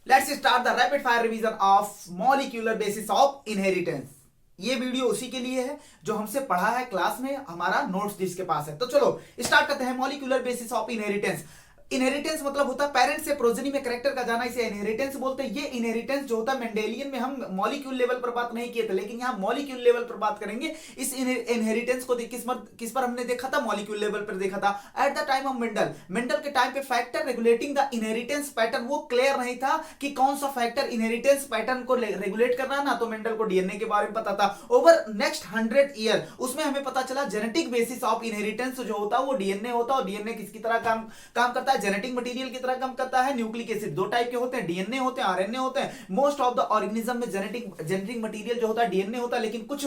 Let's start the rapid fire revision of molecular basis of inheritance. ये video उसी के लिए है जो हमसे पढ़ा है क्लास में, हमारा नोट्स जिसके पास है। तो चलो स्टार्ट करते हैं। Molecular basis of inheritance. Inheritance मतलब होता है पेरेंट्स से प्रोजेनी में कैरेक्टर का जाना, इसे इनहेरिटेंस बोलते हैं। ये इनहेरिटेंस जो होता है मेंडेलियन में हम मॉलिक्यूल लेवल पर बात नहीं किए थे, लेकिन यहाँ मॉलिक्यूल लेवल पर बात करेंगे। इस इनहेरिटेंस को किस पर हमने देखा था? मॉलिक्यूल लेवल पर देखा था at the time of Mendel. Mendel के टाइम पे factor regulating the inheritance pattern वो क्लियर नहीं था कि कौन सा फैक्टर इनहेरिटेंस पैटर्न को रेगुलेट करना है ना, तो मेंडल को डीएनए के बारे में पता था। ओवर नेक्स्ट 100 ईयर उसमें हमें पता चला जेनेटिक बेसिस ऑफ इनहेरिटेंस जो होता है वो डीएनए होता है। और डीएनए किसकी तरह काम करता है? जेनेटिक मटेरियल की तरह काम करता है। न्यूक्लिक एसिड दो टाइप के होते हैं, डीएनए होते हैं, आरएनए होते हैं। मोस्ट ऑफ द ऑर्गेनिज्म में जेनेटिक मटेरियल जो होता है डीएनए होता है, लेकिन कुछ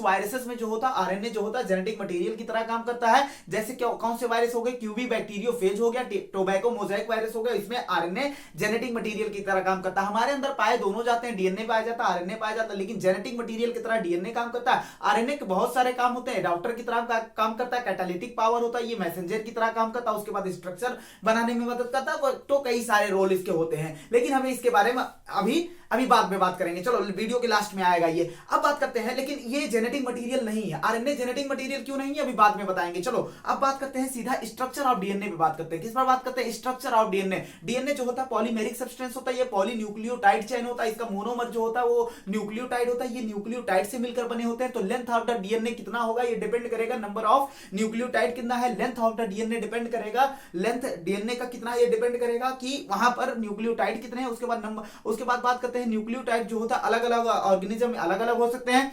वायरसेस में जो होता है आरएनए जो होता है जेनेटिक मटेरियल की तरह काम करता है। जैसे कौन से वायरस हो गए? क्यूबी बैक्टीरियोफेज हो गया, टोबैको मोजाइक वायरस हो गया। इसमें आरएनए जेनेटिक मटेरियल की तरह काम करता है। हमारे अंदर पाए दोनों जाते हैं, डीएनए पाया जाता है, आरएनए पाया जाता है, लेकिन जेनेटिक मटेरियल की तरह डीएनए काम करता है। आरएनए के बहुत सारे काम होते हैं, डॉक्टर की तरह काम करता है, कैटालिटिक पावर होता है, ये मैसेंजर की तरह काम करता है, उसके बाद स्ट्रक्चर बनाने में मदद करता है। तो कई सारे रोल इसके होते हैं, लेकिन हमें इसके बारे में अभी बाद में बात करेंगे। चलो वीडियो के लास्ट में आएगा ये। अब बात करते हैं, लेकिन ये जेनेटिक मटेरियल नहीं है। आरएनए जेनेटिक मटेरियल क्यों नहीं है अभी बाद में बताएंगे। चलो अब बात करते हैं सीधा स्ट्रक्चर ऑफ डीएनए पे बात करते हैं। किस पर बात करते हैं? Structure of DNA. डीएनए जो होता है पॉलीमेरिक सब्सटेंस होता है, ये पॉलीन्यूक्लियोटाइड चेन होता है। इसका मोनोमर जो होता है वो न्यूक्लियोटाइड होता है, ये न्यूक्लियोटाइड से मिलकर बने होते हैं। तो लेंथ ऑफ द डीएनए कितना होगा ये डिपेंड करेगा, नंबर ऑफ न्यूक्लियोटाइड कितना है, length of the DNA depend करेगा, लेंथ डीएनए का कितना ये डिपेंड करेगा कि वहां पर न्यूक्लियोटाइड कितने हैं। उसके बाद बात करते हैं न्यूक्लियोटाइड जो होता है अलग अलग ऑर्गेनिज्म में अलग अलग हो सकते हैं।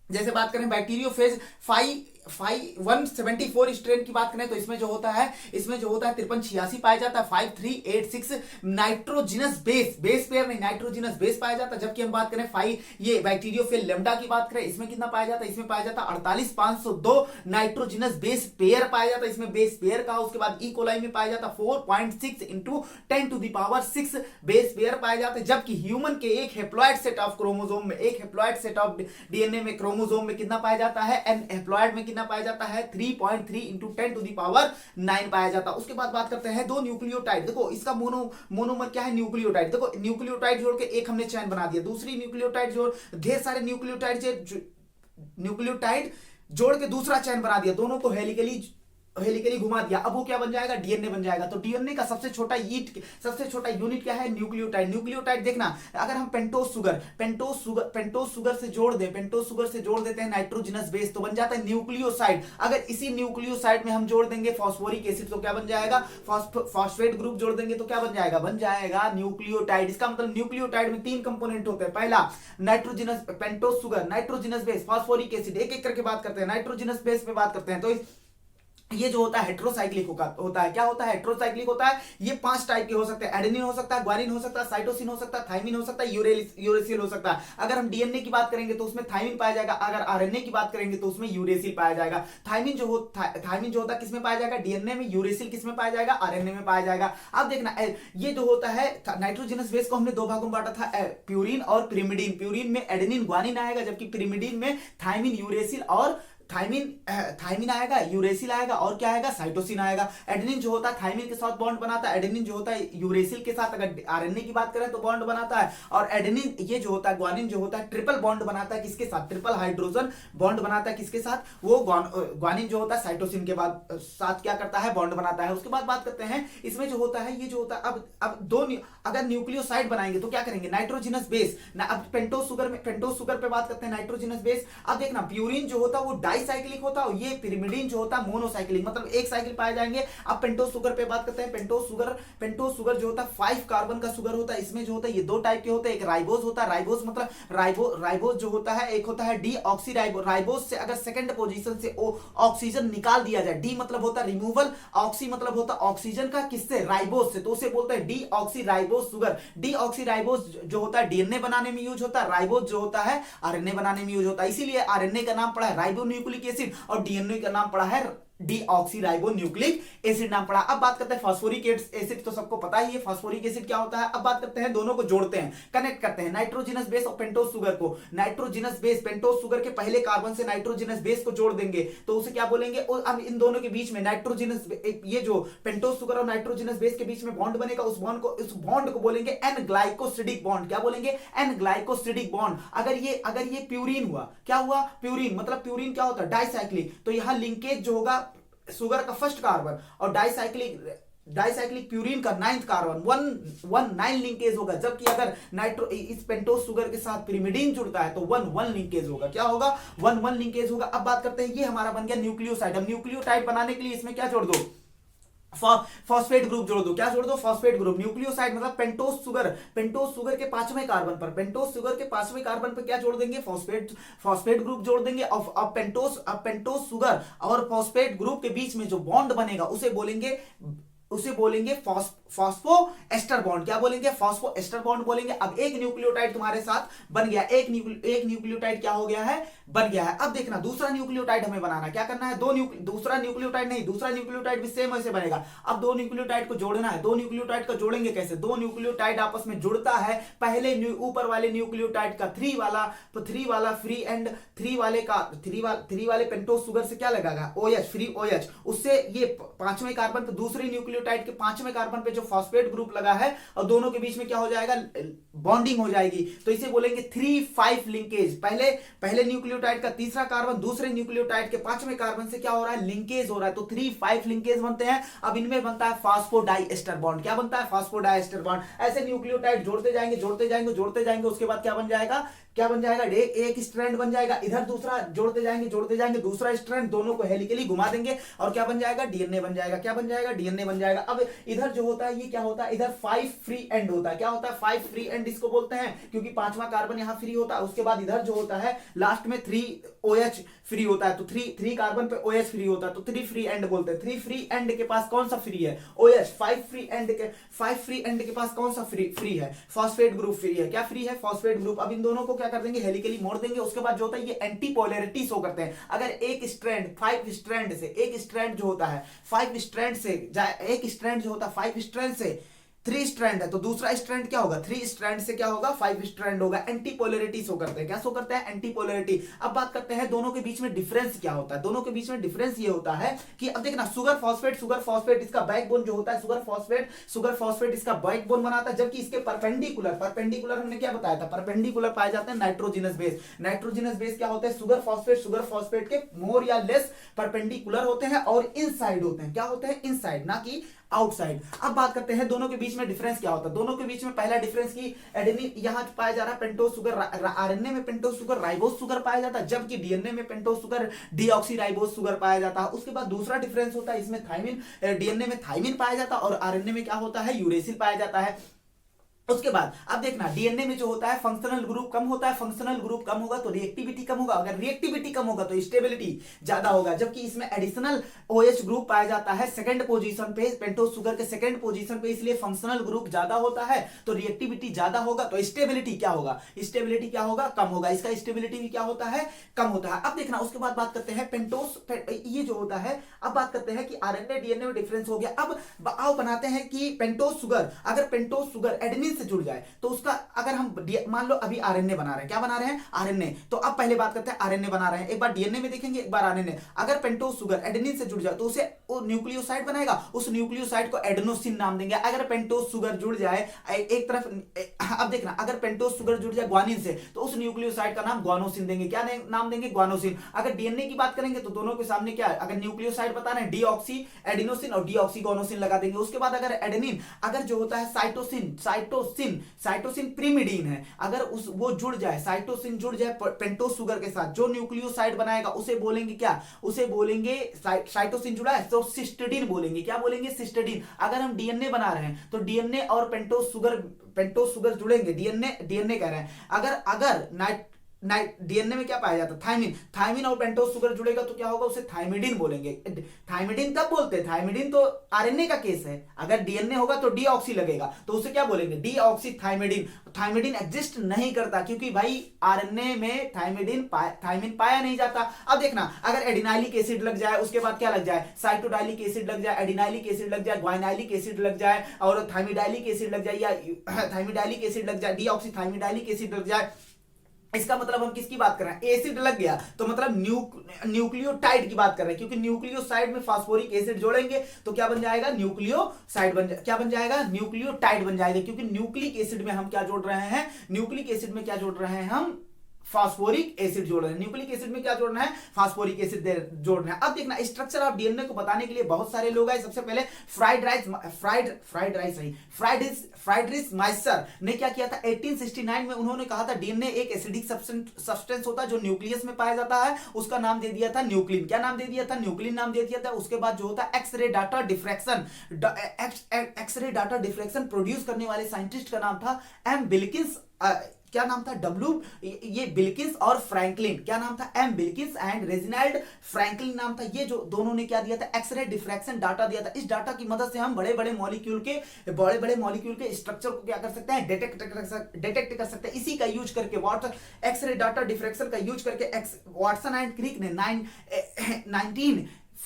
जैसे बात करें बैक्टीरियोफेज 174 स्ट्रेन की बात करें तो इसमें जो होता है 5386 पाया जाता है। 5386 नाइट्रोजिनस बेस पेयर नहीं, नाइट्रोजिनस बेस पाया जाता है। जबकि हम बात करें 5 ये बैक्टीरियोफेज लेम्डा की बात करें, इसमें कितना पाया जाता है? इसमें पाया जाता है 48502 नाइट्रोजिनस बेस पेयर पाया जाता है। इसमें बेस पेयर का उसके बाद ई कोलाई में पाया जाता है 4.6 इंटू 10⁻6 बेस पेयर पाया जाता है। जबकि ह्यूमन के एक हेप्लॉइड सेट ऑफ क्रोमोसोम में, एक हेप्लॉइड सेट ऑफ डीएनए में क्रोमोसोम में कितना पाया जाता है? एन हेप्लॉइड में कितना पाया जाता है? 3.3 इंटू 10⁹ पाया जाता है। उसके बाद बात करते हैं दो न्यूक्लियोटाइड। देखो इसका मोनोमर क्या है? न्यूक्लियोटाइड। देखो न्यूक्लियोटाइड जोड़ के एक हमने चैन बना दिया, दूसरी न्यूक्लियोटाइड जोड़, ढेर सारे न्यूक्लियोटाइड जोड़ के दूसरा चैन बना दिया, दोनों को हेलिकली घुमा दिया। अब वो क्या बन जाएगा? डीएनए बन जाएगा। तो डीएनए का सबसे छोटा यूनिट क्या है? न्यूक्लियोटाइड। न्यूक्लियोटाइड देखना, अगर हम पेंटोज शुगर से जोड़ देते हैं नाइट्रोजिनस बेस तो बन जाता है न्यूक्लियोसाइड। अगर इसी न्यूक्लियोसाइड में हम जोड़ देंगे फॉस्फोरिक एसिड तो क्या बन जाएगा? फॉस्फेट ग्रुप जोड़ देंगे तो क्या बन जाएगा? बन जाएगा न्यूक्लियोटाइड। इसका मतलब न्यूक्लियोटाइड में 3 कंपोनेंट होते हैं। पहला nitrogenous, pentose sugar, nitrogenous base, phosphoric acid. एक एक करके बात करते हैं। नाइट्रोजिनस बेस पे बात करते हैं तो ये जो होता है हेट्रोसाइक्लिक होता है। क्या होता है? हेट्रोसाइक्लिक होता है। ये 5 टाइप के हो सकते हैं, एडेनिन हो सकता है, ग्वानिन हो सकता है, साइटोसिन हो सकता है, थाइमिन हो सकता है, यूरेसिल हो सकता है। अगर हम डीएनए की बात करेंगे तो उसमें थाइमिन पाया जाएगा, अगर आरएनए की बात करेंगे तो उसमें यूरेसिल पाया जाएगा। थाइमिन जो होता है किसमें पाया जाएगा? डीएनए में। यूरेसिल किसमें पाया जाएगा? आरएनए में पाया जाएगा। अब देखना ये जो होता है नाइट्रोजनस बेस को हमने 2 भागों में बांटा था, प्यूरिन और पिरिमिडीन। प्यूरिन में एडेनिन ग्वानिन आएगा, जबकि पिरिमिडीन में थाइमिन यूरेसिल और थाइमिन आएगा, यूरेसिल आएगा और क्या आएगा? साइटोसिन आएगा। एडेनिन जो होता है थाइमिन के साथ बॉन्ड बनाता है, एडेनिन जो होता है यूरेसिल के साथ, अगर आरएनए की बात करें तो बॉन्ड बनाता है। और एडेनिन ये जो होता है ग्वानिन जो होता है ट्रिपल बॉन्ड बनाता है, किसके साथ? ट्रिपल हाइड्रोजन बॉन्ड बनाता है, किसके साथ? वो ग्वानिन जो होता है साइटोसिन के बाद साथ क्या करता है? बॉन्ड बनाता है। उसके बाद बात करते हैं इसमें जो होता है, ये जो होता है अब अगर न्यूक्लियोसाइड बनाएंगे तो क्या करेंगे? Nitrogenous base. अब पेंटोज शुगर पे बात करते हैं, नाइट्रोजिनस बेस। अब देखना प्यूरिन जो होता है वो डाइसाइक्लिक होता है, ये पिरिमिडीन जो होता है मोनोसाइक्लिक, मतलब एक साइकिल पाए जाएंगे। अब पेंटोज शुगर पे बात करते हैं। पेंटोज शुगर जो होता है 5 कार्बन का शुगर होता है। इसमें जो होता है ये 2 टाइप के होते हैं, एक राइबोज होता है, राइबोज जो होता है, एक होता है डीऑक्सीराइबोज। राइबोज से अगर सेकंड पोजीशन से ऑक्सीजन निकाल दिया जाए, डी मतलब होता है रिमूवल, ऑक्सी मतलब होता है ऑक्सीजन का, किससे? राइबोज से, तो उसे बोलते हैं डीऑक्सीराइबोज शुगर। डीऑक्सीराइबोज जो होता है डीएनए बनाने में यूज होता है, राइबोज जो होता है आरएनए बनाने में यूज होता है। इसीलिए आरएनए का नाम पड़ा है राइबोन्यूक्लिक एसिड और डीएनए का नाम पड़ा है डीऑक्सीराइबो न्यूक्लिक एसिड नाम पड़ा। अब बात करते हैं फास्फोरिक एसिड, तो सबको पता ही है फास्फोरिक एसिड क्या होता है। अब बात करते हैं दोनों को जोड़ते हैं, कनेक्ट करते हैं, नाइट्रोजनस बेस और पेंटोस शुगर को, नाइट्रोजनस बेस पेंटोस शुगर के पहले कार्बन से नाइट्रोजनस बेस को जोड़ देंगे तो उसे क्या बोलेंगे। और अब इन दोनों के बीच में नाइट्रोजनस, ये जो पेंटोस शुगर और नाइट्रोजनस बेस के बीच में बॉन्ड बनेगा, उस बॉन्ड को बोलेंगे एन ग्लाइकोसिडिक बॉन्ड। क्या बोलेंगे? N glycosidic bond. अगर ये प्यूरिन हुआ, क्या हुआ? प्यूरिन, मतलब प्यूरिन क्या होता है? डाइसाइक्लिक। तो यहां लिंकेज जो होगा शुगर का फर्स्ट कार्बन और डाइसाइक्लिक प्यूरिन का 9th कार्बन, 1 लिंकेज होगा। जबकि अगर इस पेंटोस शुगर के साथ पिरिमिडीन जुड़ता है तो 1 लिंकेज होगा। क्या होगा? 1 लिंकेज होगा। अब बात करते हैं, ये हमारा बन गया न्यूक्लियोसाइड। अब न्यूक्लियोटाइड बनाने के लिए इसमें क्या जोड़ दो? फॉस्फेट ग्रुप जोड़ दो। क्या जोड़ दो? Phosphate group. न्यूक्लियोसाइड मतलब पेंटोस शुगर के 5वें कार्बन पर, पेंटोस शुगर के 5वें कार्बन पर क्या जोड़ देंगे? फॉस्फेट ग्रुप जोड़ देंगे। अब पेंटोस शुगर और फॉस्फेट ग्रुप के बीच में जो बॉन्ड बनेगा उसे बोलेंगे फॉस्फो एस्टर बॉन्ड। क्या बोलेंगे? फॉस्फो एस्टर बॉन्ड बोलेंगे। अब एक न्यूक्लियोटाइड तुम्हारे साथ बन गया, एक न्यूक्लियोटाइड क्या हो गया है? बन गया है। अब देखना दूसरा न्यूक्लियोटाइड हमें बनाना, क्या करना है? दूसरा न्यूक्लियोटाइड भी सेम ऐसे बनेगा। अब 2 न्यूक्लियोटाइड को जोड़ना है। 2 न्यूक्लियोटाइड को जोड़ेंगे कैसे? 2 न्यूक्लियोटाइड आपस में जुड़ता है पहले ऊपर वाले न्यूक्लियोटाइड का 3 वाला फ्री एंड 3 वाले पेंटोस शुगर से क्या लगेगा? OH, free OH। उससे ये 5वें कार्बन पे, दूसरे न्यूक्लियोटाइड के 5वें कार्बन पे जो फॉस्फेट ग्रुप लगा है और दोनों के बीच में क्या हो जाएगा? बॉन्डिंग हो जाएगी। तो इसे बोलेंगे 3-5 लिंकेज। पहले न्यूक्लियोटाइड का तीसरा कार्बन दूसरे न्यूक्लियोटाइड के 5वें कार्बन से क्या हो रहा है? लिंकेज हो रहा है। तो 3-5 लिंकेज बनते हैं। अब इनमें बनता है फास्फोडाइएस्टर बॉन्ड। क्या बनता है? फास्फोडाइएस्टर बॉन्ड। ऐसे न्यूक्लियोटाइड जोड़ते जाएंगे। उसके बाद क्या बन जाएगा? एक स्ट्रैंड बन जाएगा। इधर दूसरा जोड़ते जाएंगे दूसरा स्ट्रैंड, दोनों को हेलिकली घुमा देंगे और क्या बन जाएगा? डीएनए बन जाएगा। क्या बन जाएगा? डीएनए बन जाएगा। अब इधर जो होता है ये क्या होता है? इधर 5 फ्री एंड होता है। क्या होता है? 5 फ्री एंड इसको बोलते हैं, क्योंकि 5वां कार्बन यहां फ्री होता है। उसके बाद इधर जो होता है लास्ट में 3 OH फ्री होता है। तो 3 कार्बन पे OH फ्री होता है, तो 3 फ्री एंड बोलते हैं। 3 फ्री एंड के पास कौन सा फ्री है? OH। 5 फ्री एंड के पास कौन सा फ्री है? फॉस्फेट ग्रुप फ्री है। क्या फ्री है? Phosphate group. अब इन दोनों को क्या कर देंगे? हेलिकली मोड़ देंगे। उसके बाद जो होता है ये एंटी पोलैरिटी शो करते हैं। अगर एक स्ट्रैंड 5 स्ट्रैंड से, एक स्ट्रैंड जो होता है 5 स्ट्रैंड से, एक स्ट्रैंड जो होता है 5 स्ट्रैंड से 3 स्ट्रैंड है, तो दूसरा स्ट्रैंड क्या होगा? 3 स्ट्रैंड से क्या होगा? 5 स्ट्रैंड होगा। एंटी पोलैरिटी शो करते हैं। क्या शो करते हैं? Anti polarity. अब बात करते हैं दोनों के बीच में डिफरेंस क्या होता है। दोनों के बीच में डिफरेंस ये होता है कि अब देखना, शुगर फॉस्फेट इसका बैकबोन जो होता है, शुगर फॉस्फेट इसका बैकबोन बनाता है, जबकि इसके परपेंडिकुलर हमने क्या बताया था? परपेंडिकुलर पाए जाते हैं नाइट्रोजनस बेस क्या होते हैं? शुगर फॉस्फेट के मोर या लेस परपेंडिकुलर होते हैं और इनसाइड होते हैं। क्या होते हैं? इनसाइड, ना कि आउटसाइड। अब बात करते हैं दोनों के बीच में डिफरेंस क्या होता है। दोनों के बीच में पहला डिफरेंस की एडेनिन यहां पाया जा रहा है पेंटोस शुगर, आरएनए में पेंटोस शुगर राइबोस शुगर पाया जाता है, जबकि डीएनए में पेंटोस शुगर डीऑक्सीराइबोस शुगर पाया जाता है। उसके बाद दूसरा डिफरेंस होता है, इसमें थाइमिन, डीएनए में थाइमिन पाया जाता है और आरएनए में क्या होता है? यूरेसिल पाया जाता है। उसके बाद अब देखना, डीएनए में जो होता है फंक्शनल ग्रुप कम होता है। फंक्शनल ग्रुप कम होगा तो रिएक्टिविटी कम होगा। अगर रिएक्टिविटी कम होगा तो स्टेबिलिटी ज्यादा होगा। जबकि इसमें एडिशनल OH ग्रुप पाया जाता है सेकंड पोजीशन पे, पेंटोस शुगर के सेकंड पोजीशन पे, इसलिए फंक्शनल ग्रुप ज्यादा होता है तो रिएक्टिविटी ज्यादा होगा। तो स्टेबिलिटी क्या होगा? कम होगा। इसका स्टेबिलिटी भी क्या होता है? कम होता है। अब देखना, उसके बाद बात करते हैं ये जो होता है। अब बात करते हैं कि आरएनए डीएनए में डिफरेंस हो गया। अब आओ बनाते हैं कि पेंटोस शुगर एडेनिन से जुड़ जाए तो उसका, अगर हम मान लो अभी आरएनए बना रहे हैं, क्या बना रहे हैं? आरएनए। तो अब पहले बात करते हैं आरएनए बना रहे हैं, एक बार डीएनए में देखेंगे, एक बार आरएनए। अगर पेंटोस शुगर एडेनिन से जुड़ जाए तो उसे वो न्यूक्लियोसाइड बनाएगा, उस न्यूक्लियोसाइड को एडेनोसिन नाम देंगे। अगर पेंटोस शुगर जुड़ जाए एक तरफ, अब देखना, अगर पेंटोस शुगर जुड़ जाए ग्वानिन से तो उस न्यूक्लियोसाइड का नाम ग्वानोसिन देंगे। क्या नाम देंगे? ग्वानोसिन। अगर डीएनए की बात करेंगे तो दोनों के सामने क्या है? अगर न्यूक्लियोसाइड बता रहे हैं डीऑक्सी एडिनोसिन और डीऑक्सी ग्वानोसिन लगा देंगे। उसके बाद अगर एडेनिन, अगर जो होता है साइटोसिन प्रीमिडीन है, अगर वो जुड़ जाए, साइटोसिन जुड़ जाए पेंटोस शुगर के साथ, जो न्यूक्लियोसाइड बनाएगा उसे बोलेंगे क्या? उसे बोलेंगे, साइटोसिन जुड़ा है तो सिस्टिडीन बोलेंगे। क्या बोलेंगे? सिस्टिडीन। अगर हम डीएनए बना रहे हैं तो डीएनए और पेंटोस शुगर जुड़ेंगे। डीएनए कह रहे हैं। अगर डीएनए में क्या पाया जाता है? थायमिन। थायमिन और पेंटोज शुगर जुड़ेगा तो क्या होगा? उसे थायमिडिन बोलेंगे। थायमिडिन कब बोलते हैं? थायमिडिन तो आरएनए का केस है। अगर डीएनए होगा तो डीऑक्सी लगेगा, तो उसे क्या बोलेंगे? Deoxy thymidine. थायमिडिन एग्जिस्ट नहीं करता क्योंकि भाई आरएनए में थायमिन पाया नहीं जाता। अब देखना, अगर एडिनाइलिक एसिड लग जाए, उसके बाद क्या लग जाए? साइटोडाइलिक एसिड लग जाए, एडिनाइलिक एसिड लग जाए, ग्वाइनाइलिक एसिड लग जाए और थायमिडाइलिक एसिड लग जाए, या थायमिडाइलिक एसिड लग जाए, डीऑक्सी थायमिडाइलिक एसिड लग जाए, इसका मतलब हम किसकी बात कर रहे हैं? एसिड लग गया तो मतलब न्यूक्लियोटाइड की बात कर रहे हैं, क्योंकि न्यूक्लियोसाइड में फास्फोरिक एसिड जोड़ेंगे तो क्या बन जाएगा? क्या बन जाएगा? न्यूक्लियोटाइड बन जाएगा, क्योंकि न्यूक्लिक एसिड में हम क्या जोड़ रहे हैं? न्यूक्लिक एसिड में क्या जोड़ रहे हैं? हम फास्फोरिक एसिड जोड़ रहे हैं। न्यूक्लिक एसिड में क्या जोड़ना है? फास्फोरिक एसिड जोड़ना है। अब देखना, स्ट्रक्चर ऑफ डीएनए को बताने के लिए बहुत सारे लोग आए। सबसे पहले फ्राइडरिच माइसर ने क्या किया था? 1869 में उन्होंने कहा था डीएनए एक एसिडिक सब्सटेंस होता है जो न्यूक्लियस में पाया जाता है, उसका नाम दे दिया था न्यूक्लिन। क्या नाम दे दिया था? न्यूक्लिन नाम दे दिया था। उसके बाद जो होता है एक्सरे डाटा डिफ्रैक्शन प्रोड्यूस करने वाले साइंटिस्ट का नाम था एम बिल्किंस। क्या नाम था? ये बिल्किंस और फ्रैंकलिन। क्या नाम था? एम बिल्किंस एंड रेजिनाल्ड फ्रैंकलिन नाम था। ये जो दोनों ने क्या दिया था? एक्सरे डिफ्रैक्शन डाटा दिया था। इस डाटा की मदद से हम बड़े बड़े मॉलिक्यूल के स्ट्रक्चर को क्या कर सकते हैं? डिटेक्ट कर सकते हैं। इसी का यूज करके एक्सरे डाटा डिफ्रैक्शन का यूज करके वाटसन एंड क्रिक ने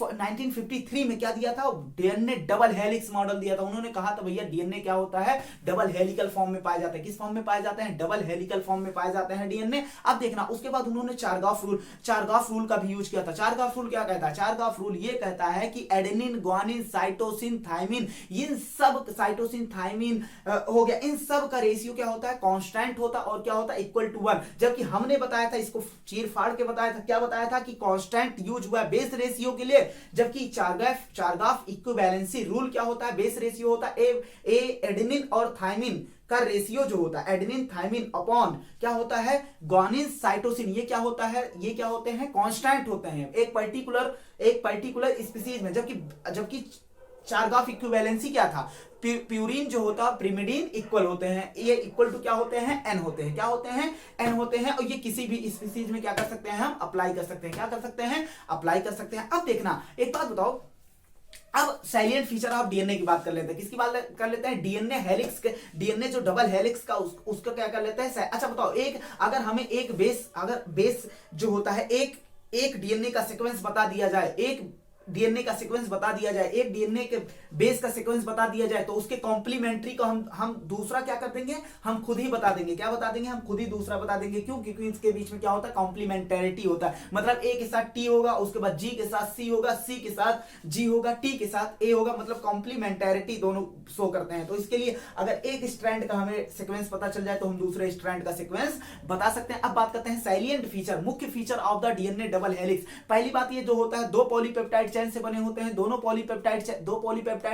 1953 में क्या दिया था? डीएनए डबल हेलिक्स मॉडल दिया था। उन्होंने कहा था भैया डीएनए क्या होता है? डबल हेलिकल फॉर्म में पाया जाता है। किस फॉर्म में पाए जाते हैं? डबल हेलिकल फॉर्म में पाए जाते हैं डीएनए। अब देखना, उसके बाद उन्होंने चारगाफ रूल का भी यूज किया था। चारगाफ रूल क्या कहता है? चारगाफ रूल ये कहता है कि एडेनिन, ग्वानिन, साइटोसिन, थायमिन, इन सब साइटोसिन, थायमिन हो गया, इन सब का रेशियो क्या होता है? कांस्टेंट होता है और क्या होता है? Equal to 1। जबकि हमने बताया था, इसको चीर फाड़ के बताया था। क्या बताया था? कि कांस्टेंट यूज हुआ बेस रेशियो के लिए, जबकि चारगाफ इक्विवेलेंसी रूल क्या होता है? बेस रेशियो होता है एडेनिन और थायमिन का रेशियो जो होता है एडेनिन थायमिन अपॉन क्या होता है? Guanine cytosine. ये क्या होता है? ये क्या होते हैं? कांस्टेंट होते हैं एक पर्टिकुलर स्पीसीज में। जबकि चारगाफ इक्विवेलेंसी क्या था? प्यूरिन जो होता है प्रिमिडिन इक्वल होते हैं। ये इक्वल टू क्या होते हैं? एन होते हैं। क्या होते हैं? एन होते हैं। और ये किसी भी स्पीसीज में क्या कर सकते हैं? हम अप्लाई कर सकते हैं। क्या कर सकते हैं? अप्लाई कर सकते हैं। अब देखना, एक बात बताओ, अब सैलिएंट फीचर ऑफ डीएनए की बात कर लेते हैं। किसकी बात कर लेते हैं? DNA helix. डीएनए जो डबल हेलिक्स का उसका क्या कर लेते हैं? अच्छा बताओ, अगर हमें एक बेस जो होता है, एक डीएनए का सीक्वेंस बता दिया जाए, एक डीएनए का सीक्वेंस बता दिया जाए, एक डीएनए के बेस का सीक्वेंस बता दिया जाए, तो उसके कॉम्प्लीमेंट्री को हम दूसरा क्या कर देंगे? हम खुद ही बता देंगे। क्या बता देंगे? हम खुद ही दूसरा बता देंगे। क्यों? क्योंकि इसके बीच में क्या होता है? कॉम्प्लीमेंटरिटी होता है। मतलब ए के साथ टी होगा, उसके बाद जी के साथ सी होगा, सी के साथ जी होगा, टी के साथ ए होगा, मतलब कॉम्प्लीमेंटरिटी दोनों शो करते हैं। तो इसके लिए अगर एक स्ट्रैंड का हमें सीक्वेंस पता चल जाए तो हम दूसरे स्ट्रैंड का सीक्वेंस बता सकते हैं। अब बात करते हैं सैलिएंट फीचर, मुख्य feature of the DNA double helix. पहली बात ये जो होता है, दो पॉलीपेप्टाइड चेन से बने होते हैं। दोनों पॉलीपेप्टाइड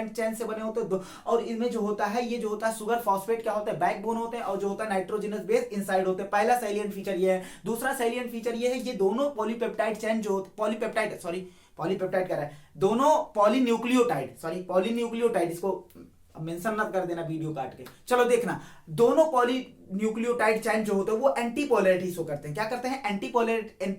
चेन से बने होते हैं, और इनमें जो होता है, ये जो होता है शुगर फॉस्फेट क्या होता है? बैकबोन होते हैं, और जो होता है नाइट्रोजनस बेस इनसाइड होते हैं। पहला सैलिएंट फीचर ये है। दूसरा सैलिएंट फीचर ये है, ये दोनों पॉलीपेप्टाइड चेन जो पॉलीपेप्टाइड कह रहा है, दोनों पॉलीन्यूक्लियोटाइड, इसको मेंशन मत कर देना वीडियो काट के। चलो देखना, दोनों पॉलीन्यूक्लियोटाइड चेन जो होते हैं वो एंटी पोलैरिटी शो करते हैं। क्या करते हैं? एंटी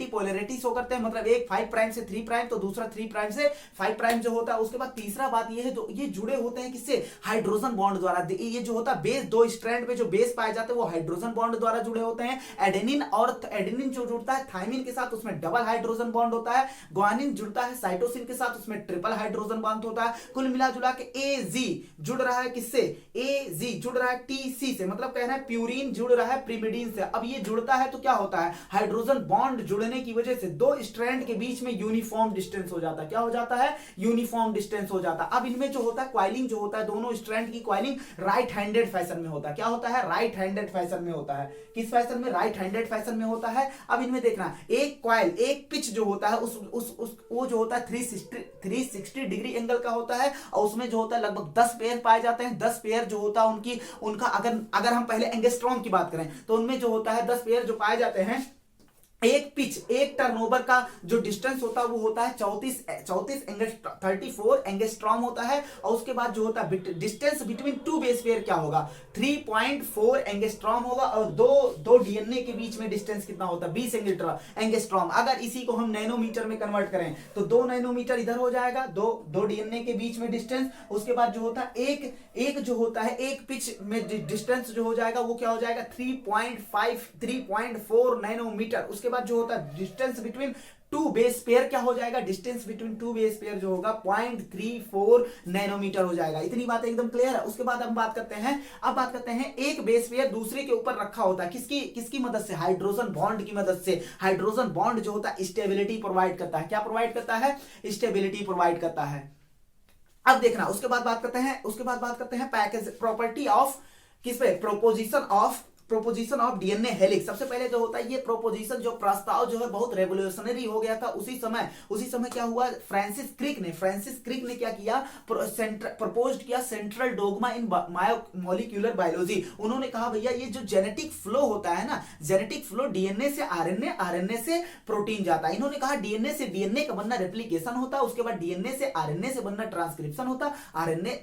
पोलैरिटी शो करते हैं। मतलब एक 5 प्राइम से 3 प्राइम, तो दूसरा 3 प्राइम से 5 प्राइम जो होता है। उसके बाद तीसरा बात ये है, जो ये जुड़े होते हैं किससे? हाइड्रोजन बॉन्ड द्वारा। ये जो होता है बेस, दो स्ट्रैंड पे जो बेस पाए जाते हैं वो हाइड्रोजन बॉन्ड द्वारा जुड़े होते हैं। एडेनिन जो जुड़ता है थायमिन के साथ, उसमें डबल हाइड्रोजन बॉन्ड होता है। ग्वानिन जुड़ता है साइटोसिन के साथ, उसमें ट्रिपल हाइड्रोजन बॉन्ड होता है। कुल मिला जुला के एजी जुड़ रहा है किससे? एजी जुड़ रहा है टीसी से, मतलब कहना है प्यूरिन जुड़ रहा है प्रिमिडीन से। अब ये जुड़ता है तो क्या होता है? हाइड्रोजन बॉन्ड जुड़ने की वजह से दो स्ट्रैंड के बीच में यूनिफॉर्म डिस्टेंस हो जाता है। क्या हो जाता है? यूनिफॉर्म डिस्टेंस हो जाता है। अब इनमें जो होता है क्वाइलिंग जो होता है, दोनों स्ट्रैंड की क्वाइलिंग राइट हैंडेड फैशन में होता है। क्या होता है? राइट हैंडेड फैशन में होता है। किस फैशन में? राइट हैंडेड फैशन में होता है। अब इनमें देखना, एक कॉइल, एक पिच जो होता है वो जो होता है 360 डिग्री एंगल का होता है, और उसमें जो होता है लगभग 10 पेयर पाए जाते हैं। 10 पेयर जो होता है उनका अगर हम पहले एंगस्ट्रॉम की बात करें तो उनमें जो होता है 10 पेयर जो पाए जाते हैं, एक टर्नओवर का जो डिस्टेंस होता है वो होता है 34 एंगस्ट्रॉम होता है। और उसके बाद जो होता है distance between two base pair क्या होगा, 3.4 एंगस्ट्रॉम होगा। और दो डीएनए के बीच में डिस्टेंस कितना होता है, 20 एंगस्ट्रॉम। अगर इसी को हम नैनोमीटर में कन्वर्ट करें तो 2 नैनोमीटर इधर हो जाएगा, दो डीएनए के बीच में डिस्टेंस। उसके बाद जो होता है एक जो होता है एक पिच में डिस्टेंस जो हो जाएगा वो क्या हो जाएगा, 3.4 नैनोमीटर। उसके बाद जो होता है distance between two base pair क्या हो जाएगा, distance between two base pair जो होगा 0.34 नैनोमीटर हो जाएगा। इतनी बात एकदम क्लियर है। उसके बाद हम बात करते हैं एक बेस पेयर दूसरे के ऊपर रखा होता है, किसकी मदद से, हाइड्रोजन बॉन्ड की मदद से। हाइड्रोजन बॉन्ड जो होता है स्टेबिलिटी प्रोवाइड करता है। क्या प्रोवाइड करता है, स्टेबिलिटी प्रोवाइड करता है। अब देखना, उसके बाद बात करते हैं पैकेज प्रॉपर्टी ऑफ, किस पे, प्रोपोजिशन ऑफ डीएनए हेलिक्स। सबसे पहले जो होता है ये प्रोपोजिशन, जो प्रस्ताव जो है बहुत रेवोल्यूशनरी हो गया था उसी समय क्या हुआ, फ्रांसिस क्रिक ने क्या किया, प्रपोज्ड किया सेंट्रल डोगमा इन मॉलिक्यूलर बायोलॉजी। उन्होंने कहा भैया ये जो जेनेटिक फ्लो होता है ना, जेनेटिक फ्लो डीएनए से आरएनए, आरएनए से प्रोटीन जाता है। इन्होंने कहा डीएनए से डीएनए का बनना रेप्लिकेशन होता है, उसके बाद डीएनए से आरएनए से बनना ट्रांसक्रिप्शन होता है।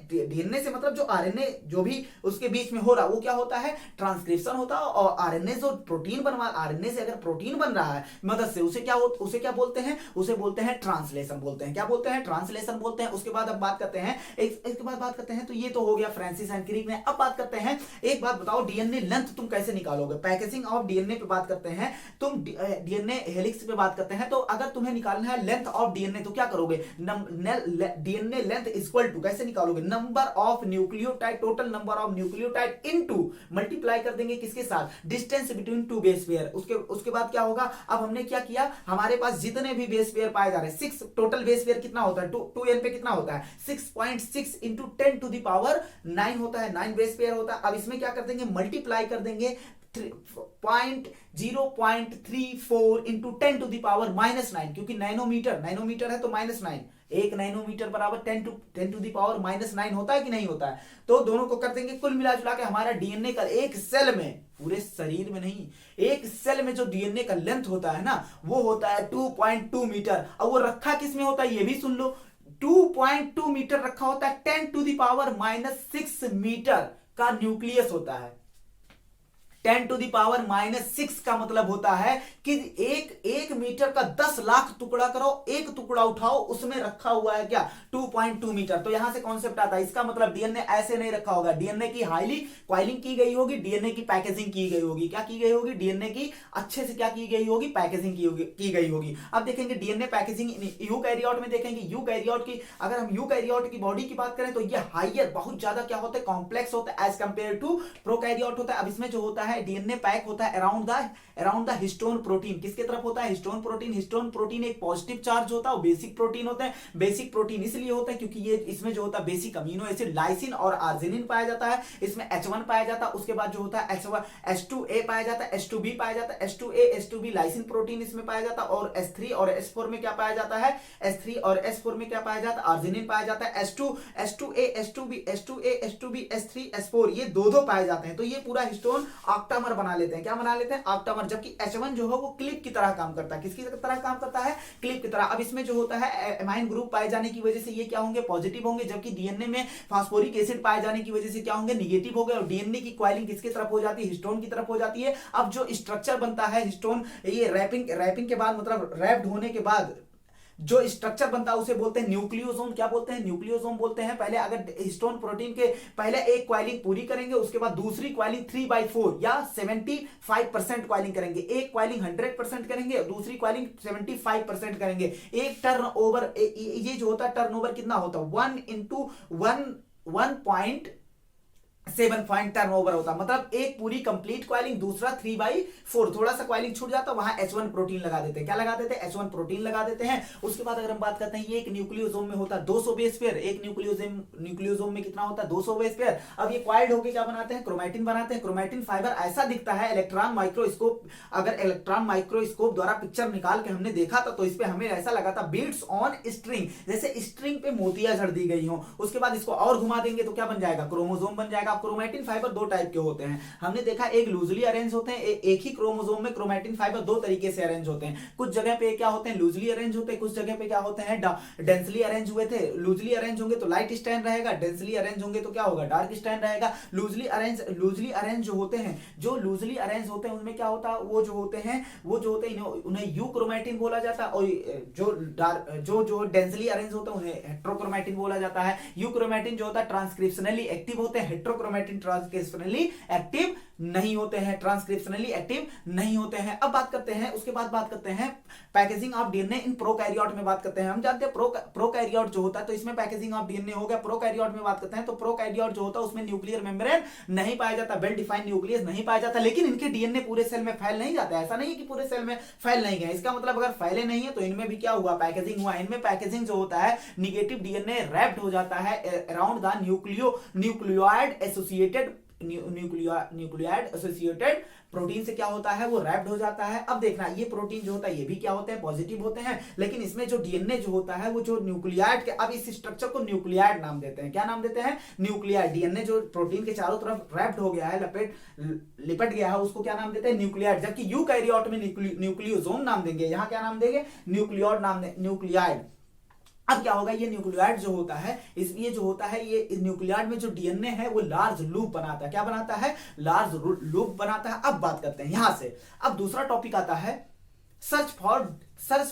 डीएनए से मतलब जो आरएनए जो भी उसके बीच में हो रहा वो क्या होता है, ट्रांसक्रिप्शन होता है। और आरएनए जो प्रोटीन आरएनए से अगर प्रोटीन बन रहा है मदद से, उसे क्या बोलते हैं, उसे बोलते हैं ट्रांसलेशन बोलते हैं। क्या बोलते हैं, ट्रांसलेशन बोलते हैं। उसके बाद अब बात करते हैं इसके बाद बात करते हैं, तो ये तो हो गया फ्रांसिस एंड क्रिक ने। अब बात करते हैं, एक बात बताओ, डीएनए लेंथ तुम कैसे निकालोगे, पैकेजिंग ऑफ डीएनए पे बात करते हैं, तुम डीएनए हेलिक्स पे बात करते हैं। तो अगर तुम्हें निकालना है लेंथ ऑफ डीएनए तो क्या करोगे, डीएनए लेंथ इक्वल टू, कैसे निकालोगे, number of nucleotide, total number of nucleotide into multiply कर देंगे किसके साथ, distance between two base pair. उसके बाद क्या होगा, अब हमने क्या किया, हमारे पास जितने भी बेस पेयर पाए जा रहे हैं, 6 टोटल बेस पेयर कितना होता है, 2n पे कितना होता है, 6.6 इंटू 10 टू द पावर 9 होता है, 9 बेस पेयर होता है। अब इसमें क्या कर देंगे, मल्टीप्लाई कर देंगे 0.34 इंटू 10 टू द पावर -9, क्योंकि नैनोमीटर है तो -9, एक नैनोमीटर बराबर 10 टू दी पावर -9 होता है कि नहीं होता है। तो दोनों को कर देंगे, कुल मिला जुला के हमारा डीएनए का एक सेल में, पूरे शरीर में नहीं, एक सेल में जो डीएनए का लेंथ होता है ना वो होता है 2.2 मीटर। अब वो रखा किस में होता है ये भी सुन लो, 2.2 मीटर रखा होता है, 10 टू दी पावर -6 मीटर का न्यूक्लियस होता है। 10 टू दी पावर -6 का मतलब होता है कि एक मीटर का 10 लाख टुकड़ा करो, एक टुकड़ा उठाओ, उसमें रखा हुआ है क्या, 2.2 मीटर। तो यहां से कॉन्सेप्ट आता है, इसका मतलब डीएनए ऐसे नहीं रखा होगा, डीएनए की हाईली क्वाइलिंग की गई होगी, डीएनए की पैकेजिंग की गई होगी। क्या की गई होगी, डीएनए की अच्छे से क्या की गई होगी, पैकेजिंग की गई होगी। अब देखेंगे डीएनए पैकेजिंग यूकैरियोट में, देखेंगे यूकैरियोट की, अगर हम यूकैरियोट की बॉडी की बात करें तो ये हाइयर, बहुत ज्यादा क्या होता है, कॉम्प्लेक्स होता है एज कंपेयर टू प्रोकैरियोट होता है। अब इसमें जो होता है डीएनए पैक होता है अराउंड द हिस्टोन प्रोटीन। किसके तरफ होता है, हिस्टोन प्रोटीन। हिस्टोन प्रोटीन एक पॉजिटिव चार्ज होता है, बेसिक प्रोटीन होता है। बेसिक प्रोटीन इसलिए होता है क्योंकि ये इसमें जो होता है बेसिक अमीनो एसिड लाइसिन और आर्जिनिन पाया जाता है, इसमें H1 पाया जाता है। उसके बाद जो होता है H2A पाया जाता है, H2B पाया जाता है, H2A H2B लाइसिन प्रोटीन इसमें पाया जाता है। और H3 और H4 में क्या पाया जाता है, H3 और H4 में क्या पाया जाता है, आर्जिनिन पाया जाता है। H2A H2B H2A H2B H3 H4 ये दो पाए जाते हैं। तो ये पूरा हिस्टोन ऑक्टामर बना लेते हैं। क्या बना लेते हैं, ऑक्टामर। जबकि H1 जो है वो क्लिप की तरह काम करता है। किसकी तरह काम करता है, क्लिप की तरह। अब इसमें जो होता है एमाइन ग्रुप पाए जाने की वजह से ये क्या होंगे, पॉजिटिव होंगे, जबकि डीएनए में फास्फोरिक एसिड पाए जाने की वजह से क्या होंगे, निगेटिव हो गए। और डीएनए की क्वाइलिंग किसकी तरफ हो जाती है, हिस्टोन की तरफ हो जाती है। अब जो स्ट्रक्चर बनता है हिस्टोन, ये रैपिंग के बाद, मतलब रैप्ड होने के बाद जो स्ट्रक्चर बनता है उसे बोलते हैं न्यूक्लियोसोम। क्या बोलते हैं, न्यूक्लियोसोम बोलते हैं। पहले अगर हिस्टोन प्रोटीन के पहले एक क्वाइलिंग पूरी करेंगे, उसके बाद दूसरी क्वाइलिंग 3/4 या 75% क्वाइलिंग करेंगे। एक क्वाइलिंग 100% करेंगे, दूसरी क्वाइलिंग 75% करेंगे। एक टर्न ओवर, ये जो होता है टर्न ओवर कितना होता है, 1 पॉइंट टर्न ओवर होता है। मतलब एक पूरी कंप्लीट क्वाइलिंग, दूसरा 3/4, थोड़ा सा क्वाइलिंग छूट जाता है, वहां H1 प्रोटीन लगा देते हैं। क्या लगा देते हैं, H1 प्रोटीन लगा देते हैं। उसके बाद अगर हम बात करते हैं, ये एक न्यूक्लियोसोम में होता है 200 बेस पेयर। एक न्यूक्लियोसोम में कितना होता है, 200 बेस पेयर। अब ये क्वाइल्ड होकर क्या बनाते हैं, क्रोमैटिन बनाते हैं। क्रोमैटिन फाइबर ऐसा दिखता है, इलेक्ट्रॉन माइक्रोस्कोप, अगर इलेक्ट्रॉन माइक्रोस्कोप द्वारा पिक्चर निकाल के हमने देखा था तो इस पे हमें ऐसा लगा था बीड्स ऑन स्ट्रिंग, जैसे स्ट्रिंग पे मोतियां जड़ दी गई हो। उसके बाद इसको और घुमा देंगे तो क्या बन जाएगा, क्रोमोसोम बन जाएगा। अब क्रोमैटिन फाइबर दो टाइप के होते हैं, हमने देखा एक लूजली अरेंज होते हैं, एक ही क्रोमोसोम में क्रोमैटिन फाइबर दो तरीके से अरेंज होते हैं, कुछ जगह पे क्या होते हैं लूजली अरेंज होते हैं, कुछ जगह पे क्या होते हैं डेंसली अरेंज हुए थे। लूजली अरेंज होंगे तो लाइट स्ट्रैंड रहेगा, डेंसली अरेंज होंगे तो क्या होगा डार्क स्ट्रैंड रहेगा। लूजली अरेंज जो होते हैं, जो लूजली अरेंज होते हैं उनमें क्या होता है, वो जो होते हैं उन्हें यू क्रोमैटिन बोला जाता है, और जो डेंसली अरेंज होते हैं उन्हें हेट्रोक्रोमैटिन बोला जाता है। यू क्रोमैटिन जो होता है ट्रांसक्रिप्शनली एक्टिव होते हैं, हेट्रोक्रोमैटिन ट्रांसक्रिप्शनली एक्टिव नहीं होते हैं, ट्रांसक्रिप्शनली एक्टिव नहीं होते हैं। अब बात करते हैं, उसके बाद बात करते हैं packaging of DNA in prokaryote में बात करते हैं। हम जानते हैं प्रोकैरियोट जो होता है तो इसमें पैकेजिंग ऑफ डीएनए हो गया। प्रोकैरियोट में बात करते हैं तो प्रोकैरियोट जो होता है उसमें न्यूक्लियर मेम्ब्रेन नहीं पाया जाता, वेल डिफाइंड न्यूक्लियस नहीं पाया जाता, लेकिन इनके डीएनए पूरे सेल में फैल नहीं जाता। ऐसा नहीं है कि पूरे सेल में फैल नहीं गए, इसका मतलब अगर फैले नहीं है तो इनमें भी क्या हुआ पैकेजिंग हुआ। इनमें पैकेजिंग जो होता है निगेटिव डीएनए रैप्ड हो जाता है around the nucleoid associated protein से क्या होता है वो रैप्ड हो जाता है। अब देखना ये प्रोटीन जो होता है ये भी क्या होते हैं पॉजिटिव होते हैं, लेकिन इसमें जो डीएनए जो होता है वो जो न्यूक्लियाइड के, अब इस स्ट्रक्चर को न्यूक्लियाइड नाम देते हैं। क्या नाम देते हैं न्यूक्लियाइड। डीएनए जो प्रोटीन के चारों तरफ रैप्ड हो गया है, लिपट गया है, उसको क्या नाम देते हैं न्यूक्लियाइड। जबकि यूकैरियोट में न्यूक्लियोसोम नाम देंगे, यहाँ क्या नाम देंगे न्यूक्लियोड नाम देंगे, न्यूक्लियाइड। अब क्या होगा ये न्यूक्लियोइड जो होता है ये जो होता है ये इस न्यूक्लियोइड में जो डीएनए है वो लार्ज लूप बनाता है। क्या बनाता है लार्ज लूप बनाता है। अब बात करते हैं यहां से, अब दूसरा टॉपिक आता है search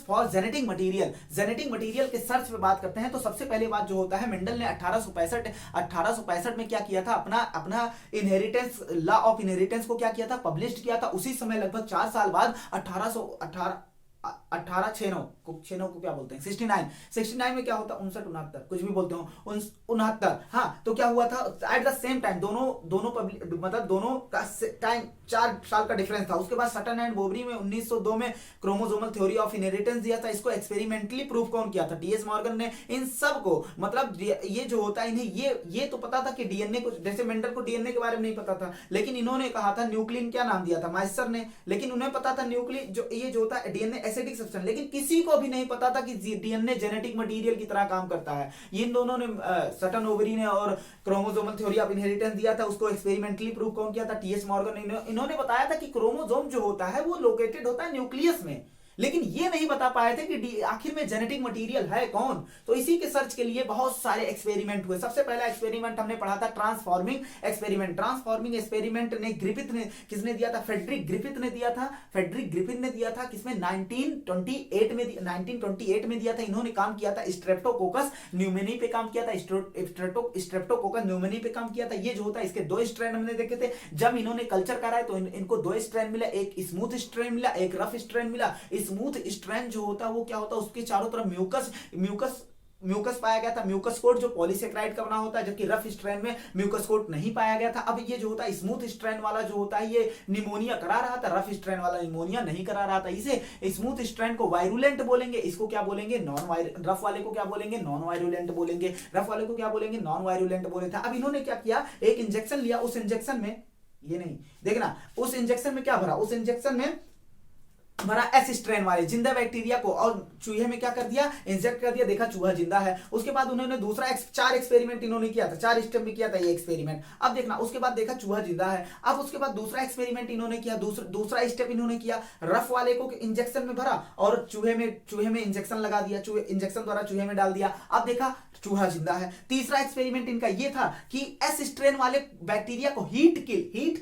for genetic material. Genetic material के सर्च पे बात करते हैं तो सबसे पहले बात जो होता है मेंडल ने 1865 में क्या किया था, अपना इनहेरिटेंस लॉ ऑफ इनहेरिटेंस को क्या किया था पब्लिश किया था। उसी समय लगभग 4 साल बाद 1869 को क्या बोलते हैं 69 में क्या होता है 69 कुछ भी बोलते हो 69। हाँ तो क्या हुआ था एट द सेम टाइम दोनों का टाइम 4 साल का डिफरेंस था। उसके बाद सटन एंड बोबरी में 1902 में क्रोमोसोमल थ्योरी ऑफ इनहेरिटेंस दिया था। इसको एक्सपेरिमेंटली प्रूव कौन किया था टीएस मॉर्गन ने। इन सब को मतलब ये जो होता है इन्हें ये तो पता था कि डीएनए को, जैसे मेंडल को डीएनए के बारे में नहीं पता था, लेकिन इन्होंने कहा था न्यूक्लिन क्या नाम दिया था माइस्टर ने, लेकिन उन्हें पता था न्यूक्लिन जो ये जो होता है डीएनए एसिडिक सब्सटेंस, लेकिन किसी को भी नहीं पता था कि डीएनए जेनेटिक मटेरियल की तरह काम करता है। इन दोनों ने सटन ओवरी ने और क्रोमोसोमल थ्योरी ऑफ इनहेरिटेंस दिया था, उसको एक्सपेरिमेंटली प्रूव कौन किया था टीएस मॉर्गन। इन्होंने बताया था कि क्रोमोसोम जो होता है वो लोकेटेड होता है न्यूक्लियस में, लेकिन ये नहीं बता पाए थे कि आखिर में जेनेटिक मटेरियल है कौन। तो इसी के सर्च के लिए बहुत सारे एक्सपेरिमेंट हुए। सबसे पहला एक्सपेरिमेंट हमने पढ़ा था ट्रांसफॉर्मिंग एक्सपेरिमेंट। ट्रांसफॉर्मिंग एक्सपेरिमेंट ने किसने दिया था फेडरिक ग्रिफिथ ने दिया था किसमें 1928 में दिया था। इन्होंने काम किया था स्ट्रेप्टोकोकस न्यूमोनी पे काम किया था, स्ट्रेप्टोकोकस न्यूमोनी पे काम किया था। ये जो होता है इसके 2 स्ट्रैंड हमने देखे थे। जब इन्होंने कल्चर कराया तो इनको 2 स्ट्रैंड मिला, एक स्मूथ स्ट्रैंड मिला, एक रफ स्ट्रैंड मिला। स्मूथ स्ट्रैंड जो होता है वो क्या होता है उसके चारों तरफ म्यूकस पाया गया था, म्यूकस कोट जो पॉलीसेक्राइड का बना होता है, जबकि रफ स्ट्रैंड में म्यूकस कोट नहीं पाया गया था। अब ये जो होता है स्मूथ स्ट्रैंड वाला जो होता है ये निमोनिया करा रहा था, रफ स्ट्रैंड वाला निमोनिया नहीं करा रहा था। इसे स्मूथ स्ट्रैंड को वायरुलेंट बोलेंगे, इसको क्या बोलेंगे रफ वाले को क्या बोलेंगे नॉन वायरुलेंट बोलेंगे, रफ वाले को क्या बोलेंगे नॉन वायरुलेंट बोले था। अब इन्होंने क्या किया एक इंजेक्शन लिया, उस इंजेक्शन में ये नहीं देखना, उस इंजेक्शन में क्या भरा, उस इंजेक्शन में भरा एस स्ट्रेन वाले जिंदा बैक्टीरिया को, और चूहे में क्या कर दिया इंजेक्ट कर दिया, देखा चूहा जिंदा है। उसके बाद उन्होंने दूसरा 4 एक्सपेरिमेंट इन्होंने किया था, 4 स्टेप में किया था ये एक्सपेरिमेंट। अब देखना उसके बाद देखा चूहा जिंदा है। अब उसके बाद दूसरा एक्सपेरिमेंट इन्होंने किया, दूसरा स्टेप इन्होंने किया, रफ वाले को इंजेक्शन में भरा और चूहे में इंजेक्शन लगा दिया, इंजेक्शन द्वारा चूहे में डाल दिया। अब देखा चूहा जिंदा है। तीसरा एक्सपेरिमेंट इनका ये था कि एस स्ट्रेन वाले बैक्टीरिया को हीट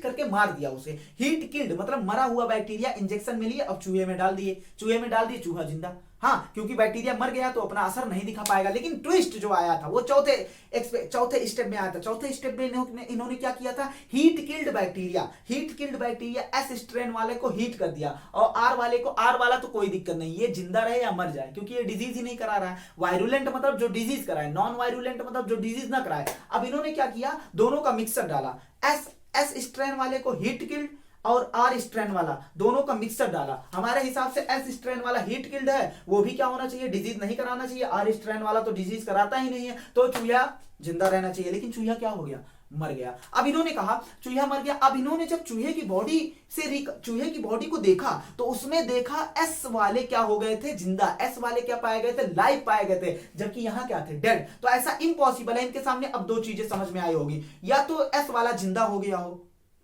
करके मार दिया, उसे हीट किल्ड मतलब मरा हुआ बैक्टीरिया इंजेक्शन में लिए, अब चूहे में डाल दिए, चूहा जिंदा। हाँ क्योंकि बैक्टीरिया मर गया तो अपना असर नहीं दिखा पाएगा। लेकिन ट्विस्ट जो आया था वो चौथे स्टेप में आया था। चौथे स्टेप में इन्होंने क्या किया था, heat killed bacteria S strain वाले को हीट कर दिया, और आर वाला तो कोई दिक्कत नहीं, ये जिंदा रहे या मर जाए क्योंकि ये डिजीज ही नहीं करा रहा है। वायरुलेंट मतलब जो डिजीज कराए, नॉन वायरुलेंट मतलब जो डिजीज ना कराए। अब इन्होंने क्या किया, दोनों का मिक्सर डाला, एस स्ट्रेन वाले को हीट किल्ड और आर स्ट्रेन वाला दोनों का मिक्सर डाला। हमारे हिसाब से एस स्ट्रेन वाला हीट किल्ड है, वो भी क्या होना चाहिए, डिजीज नहीं कराना चाहिए। आर स्ट्रेन वाला तो डिजीज कराता ही नहीं है, तो चूहा जिंदा रहना चाहिए। लेकिन चूहा क्या हो गया, मर गया। अब इन्होंने कहा चूहा मर गया। अब इन्होंने जब चूहे की बॉडी को देखा तो उसमें देखा एस वाले क्या हो गए थे, जिंदा। एस वाले क्या पाए गए थे, लाइव पाए गए थे, जबकि यहां क्या थे, डेड। तो ऐसा इम्पॉसिबल है। इनके सामने अब दो चीजें समझ में आई होगी, या तो एस वाला जिंदा हो गया हो,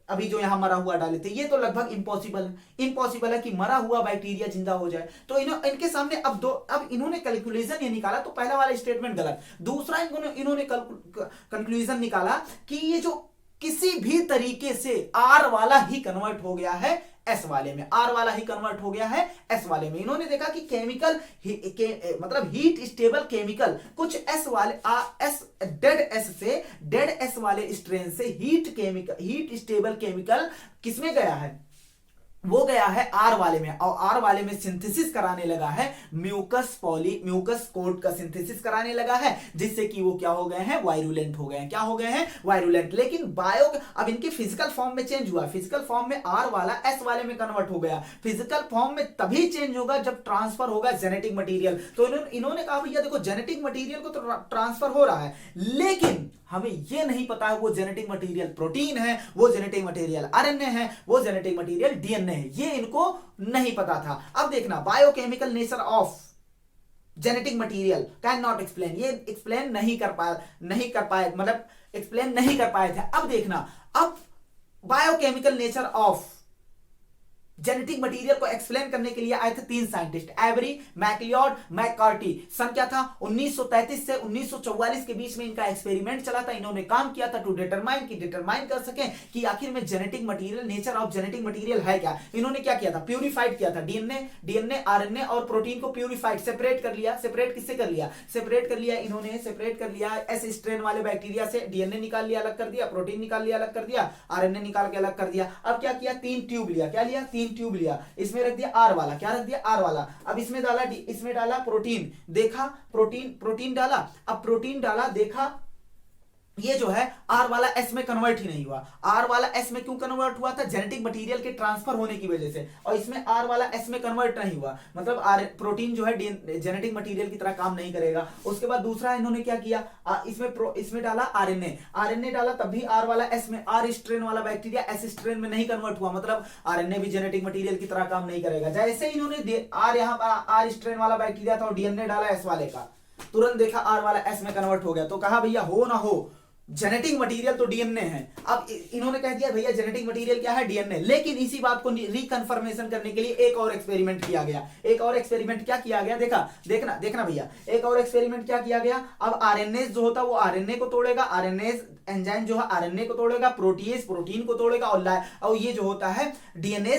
अभी जो यहां मरा हुआ डाले थे, ये तो लगभग इम्पॉसिबल है कि मरा हुआ बैक्टीरिया जिंदा हो जाए। तो इनके सामने अब इन्होंने कैलकुलेशन ये निकाला, तो पहला वाला स्टेटमेंट गलत। दूसरा इन्होंने कंक्लूजन निकाला कि ये जो किसी भी तरीके से आर वाला ही कन्वर्ट हो गया है एस वाले में, आर वाला ही कन्वर्ट हो गया है एस वाले में। इन्होंने देखा कि केमिकल मतलब हीट स्टेबल केमिकल कुछ एस वाले डेड एस वाले स्ट्रेन से हीट स्टेबल केमिकल किसमें गया है, वो गया है आर वाले में, और आर वाले में सिंथेसिस कराने लगा है म्यूकस कोट का सिंथेसिस कराने लगा है, जिससे कि वो क्या हो गए हैं, वायरुलेंट हो गए हैं। क्या हो गए हैं, वायरुलेंट। लेकिन अब इनके फिजिकल फॉर्म में चेंज हुआ। फिजिकल फॉर्म में आर वाला एस वाले में कन्वर्ट हो गया। फिजिकल फॉर्म में तभी चेंज होगा जब ट्रांसफर होगा जेनेटिक मटीरियल। तो इन्होंने कहा भैया देखो जेनेटिक मटीरियल को तो ट्रांसफर हो रहा है, लेकिन हमें यह नहीं पता है वो जेनेटिक मटेरियल प्रोटीन है, वो जेनेटिक मटेरियल आरएनए है, वो जेनेटिक मटेरियल डीएनए है, ये इनको नहीं पता था। अब देखना, biochemical nature of genetic material can not explain, ये एक्सप्लेन नहीं कर पाए मतलब एक्सप्लेन नहीं कर पाए थे। अब देखना, अब biochemical nature of genetic material को एक्सप्लेन करने के लिए आए थे तीन साइंटिस्ट, एवरी, मैकलियोड, मैककार्टी। सन क्या था, 1933 से 1944 के बीच में इनका एक्सपेरिमेंट चला था। इन्होंने काम किया था टू डिटरमाइन कर सकें कि आखिर में genetic material, nature of genetic material है क्या। इन्होंने क्या किया था, प्यूरिफाइड किया था डीएनए आरएनए और प्रोटीन को प्यूरिफाइड, सेपरेट कर लिया। सेपरेट किससे कर लिया, इन्होंने सेपरेट कर लिया एस स्ट्रेन वाले बैक्टीरिया से। डीएनए निकाल लिया, अलग कर दिया, प्रोटीन निकाल लिया, अलग कर दिया, आरएनए निकाल के अलग कर दिया। अब क्या किया, तीन ट्यूब लिया, क्या लिया, तीन ट्यूब लिया, इसमें रख दिया आर वाला, क्या रख दिया, आर वाला। अब इसमें डाला प्रोटीन, देखा प्रोटीन डाला। अब प्रोटीन डाला, देखा ये जो है आर वाला एस में कन्वर्ट ही नहीं हुआ। आर वाला एस में क्यों कन्वर्ट हुआ था, जेनेटिक मटेरियल के ट्रांसफर होने की वजह से, और इसमें आर वाला एस में कन्वर्ट नहीं हुआ, मतलब प्रोटीन जो है जेनेटिक मटेरियल की तरह काम नहीं करेगा। उसके बाद दूसरा इन्होंने क्या किया, इसमें डाला आरएनए डाला, तब भी आर वाला एस में, आर स्ट्रेन वाला बैक्टीरिया एस स्ट्रेन में नहीं कन्वर्ट हुआ, मतलब आरएनए भी जेनेटिक मटेरियल की तरह काम नहीं करेगा। जैसे इन्होंने आर स्ट्रेन वाला बैक्टीरिया था और डीएनए डाला एस वाले का, तुरंत देखा आर वाला एस में कन्वर्ट हो गया। तो कहा भैया हो ना हो, जेनेटिक मटेरियल तो डीएनए है। अब इन्होंने कह दिया भैया जेनेटिक मटेरियल क्या है, डीएनए। लेकिन इसी बात को रिकन्फर्मेशन करने के लिए एक और एक्सपेरिमेंट किया गया। एक और एक्सपेरिमेंट क्या किया गया, देखना भैया, एक और एक्सपेरिमेंट क्या किया गया। अब आरएनए जो होता है वो आरएनए को तोड़ेगा, आरएनए एंजाइम जो है आरएनए को तोड़ेगा, प्रोटीएज प्रोटीन को तोड़ेगा, और ये जो होता है डीएनए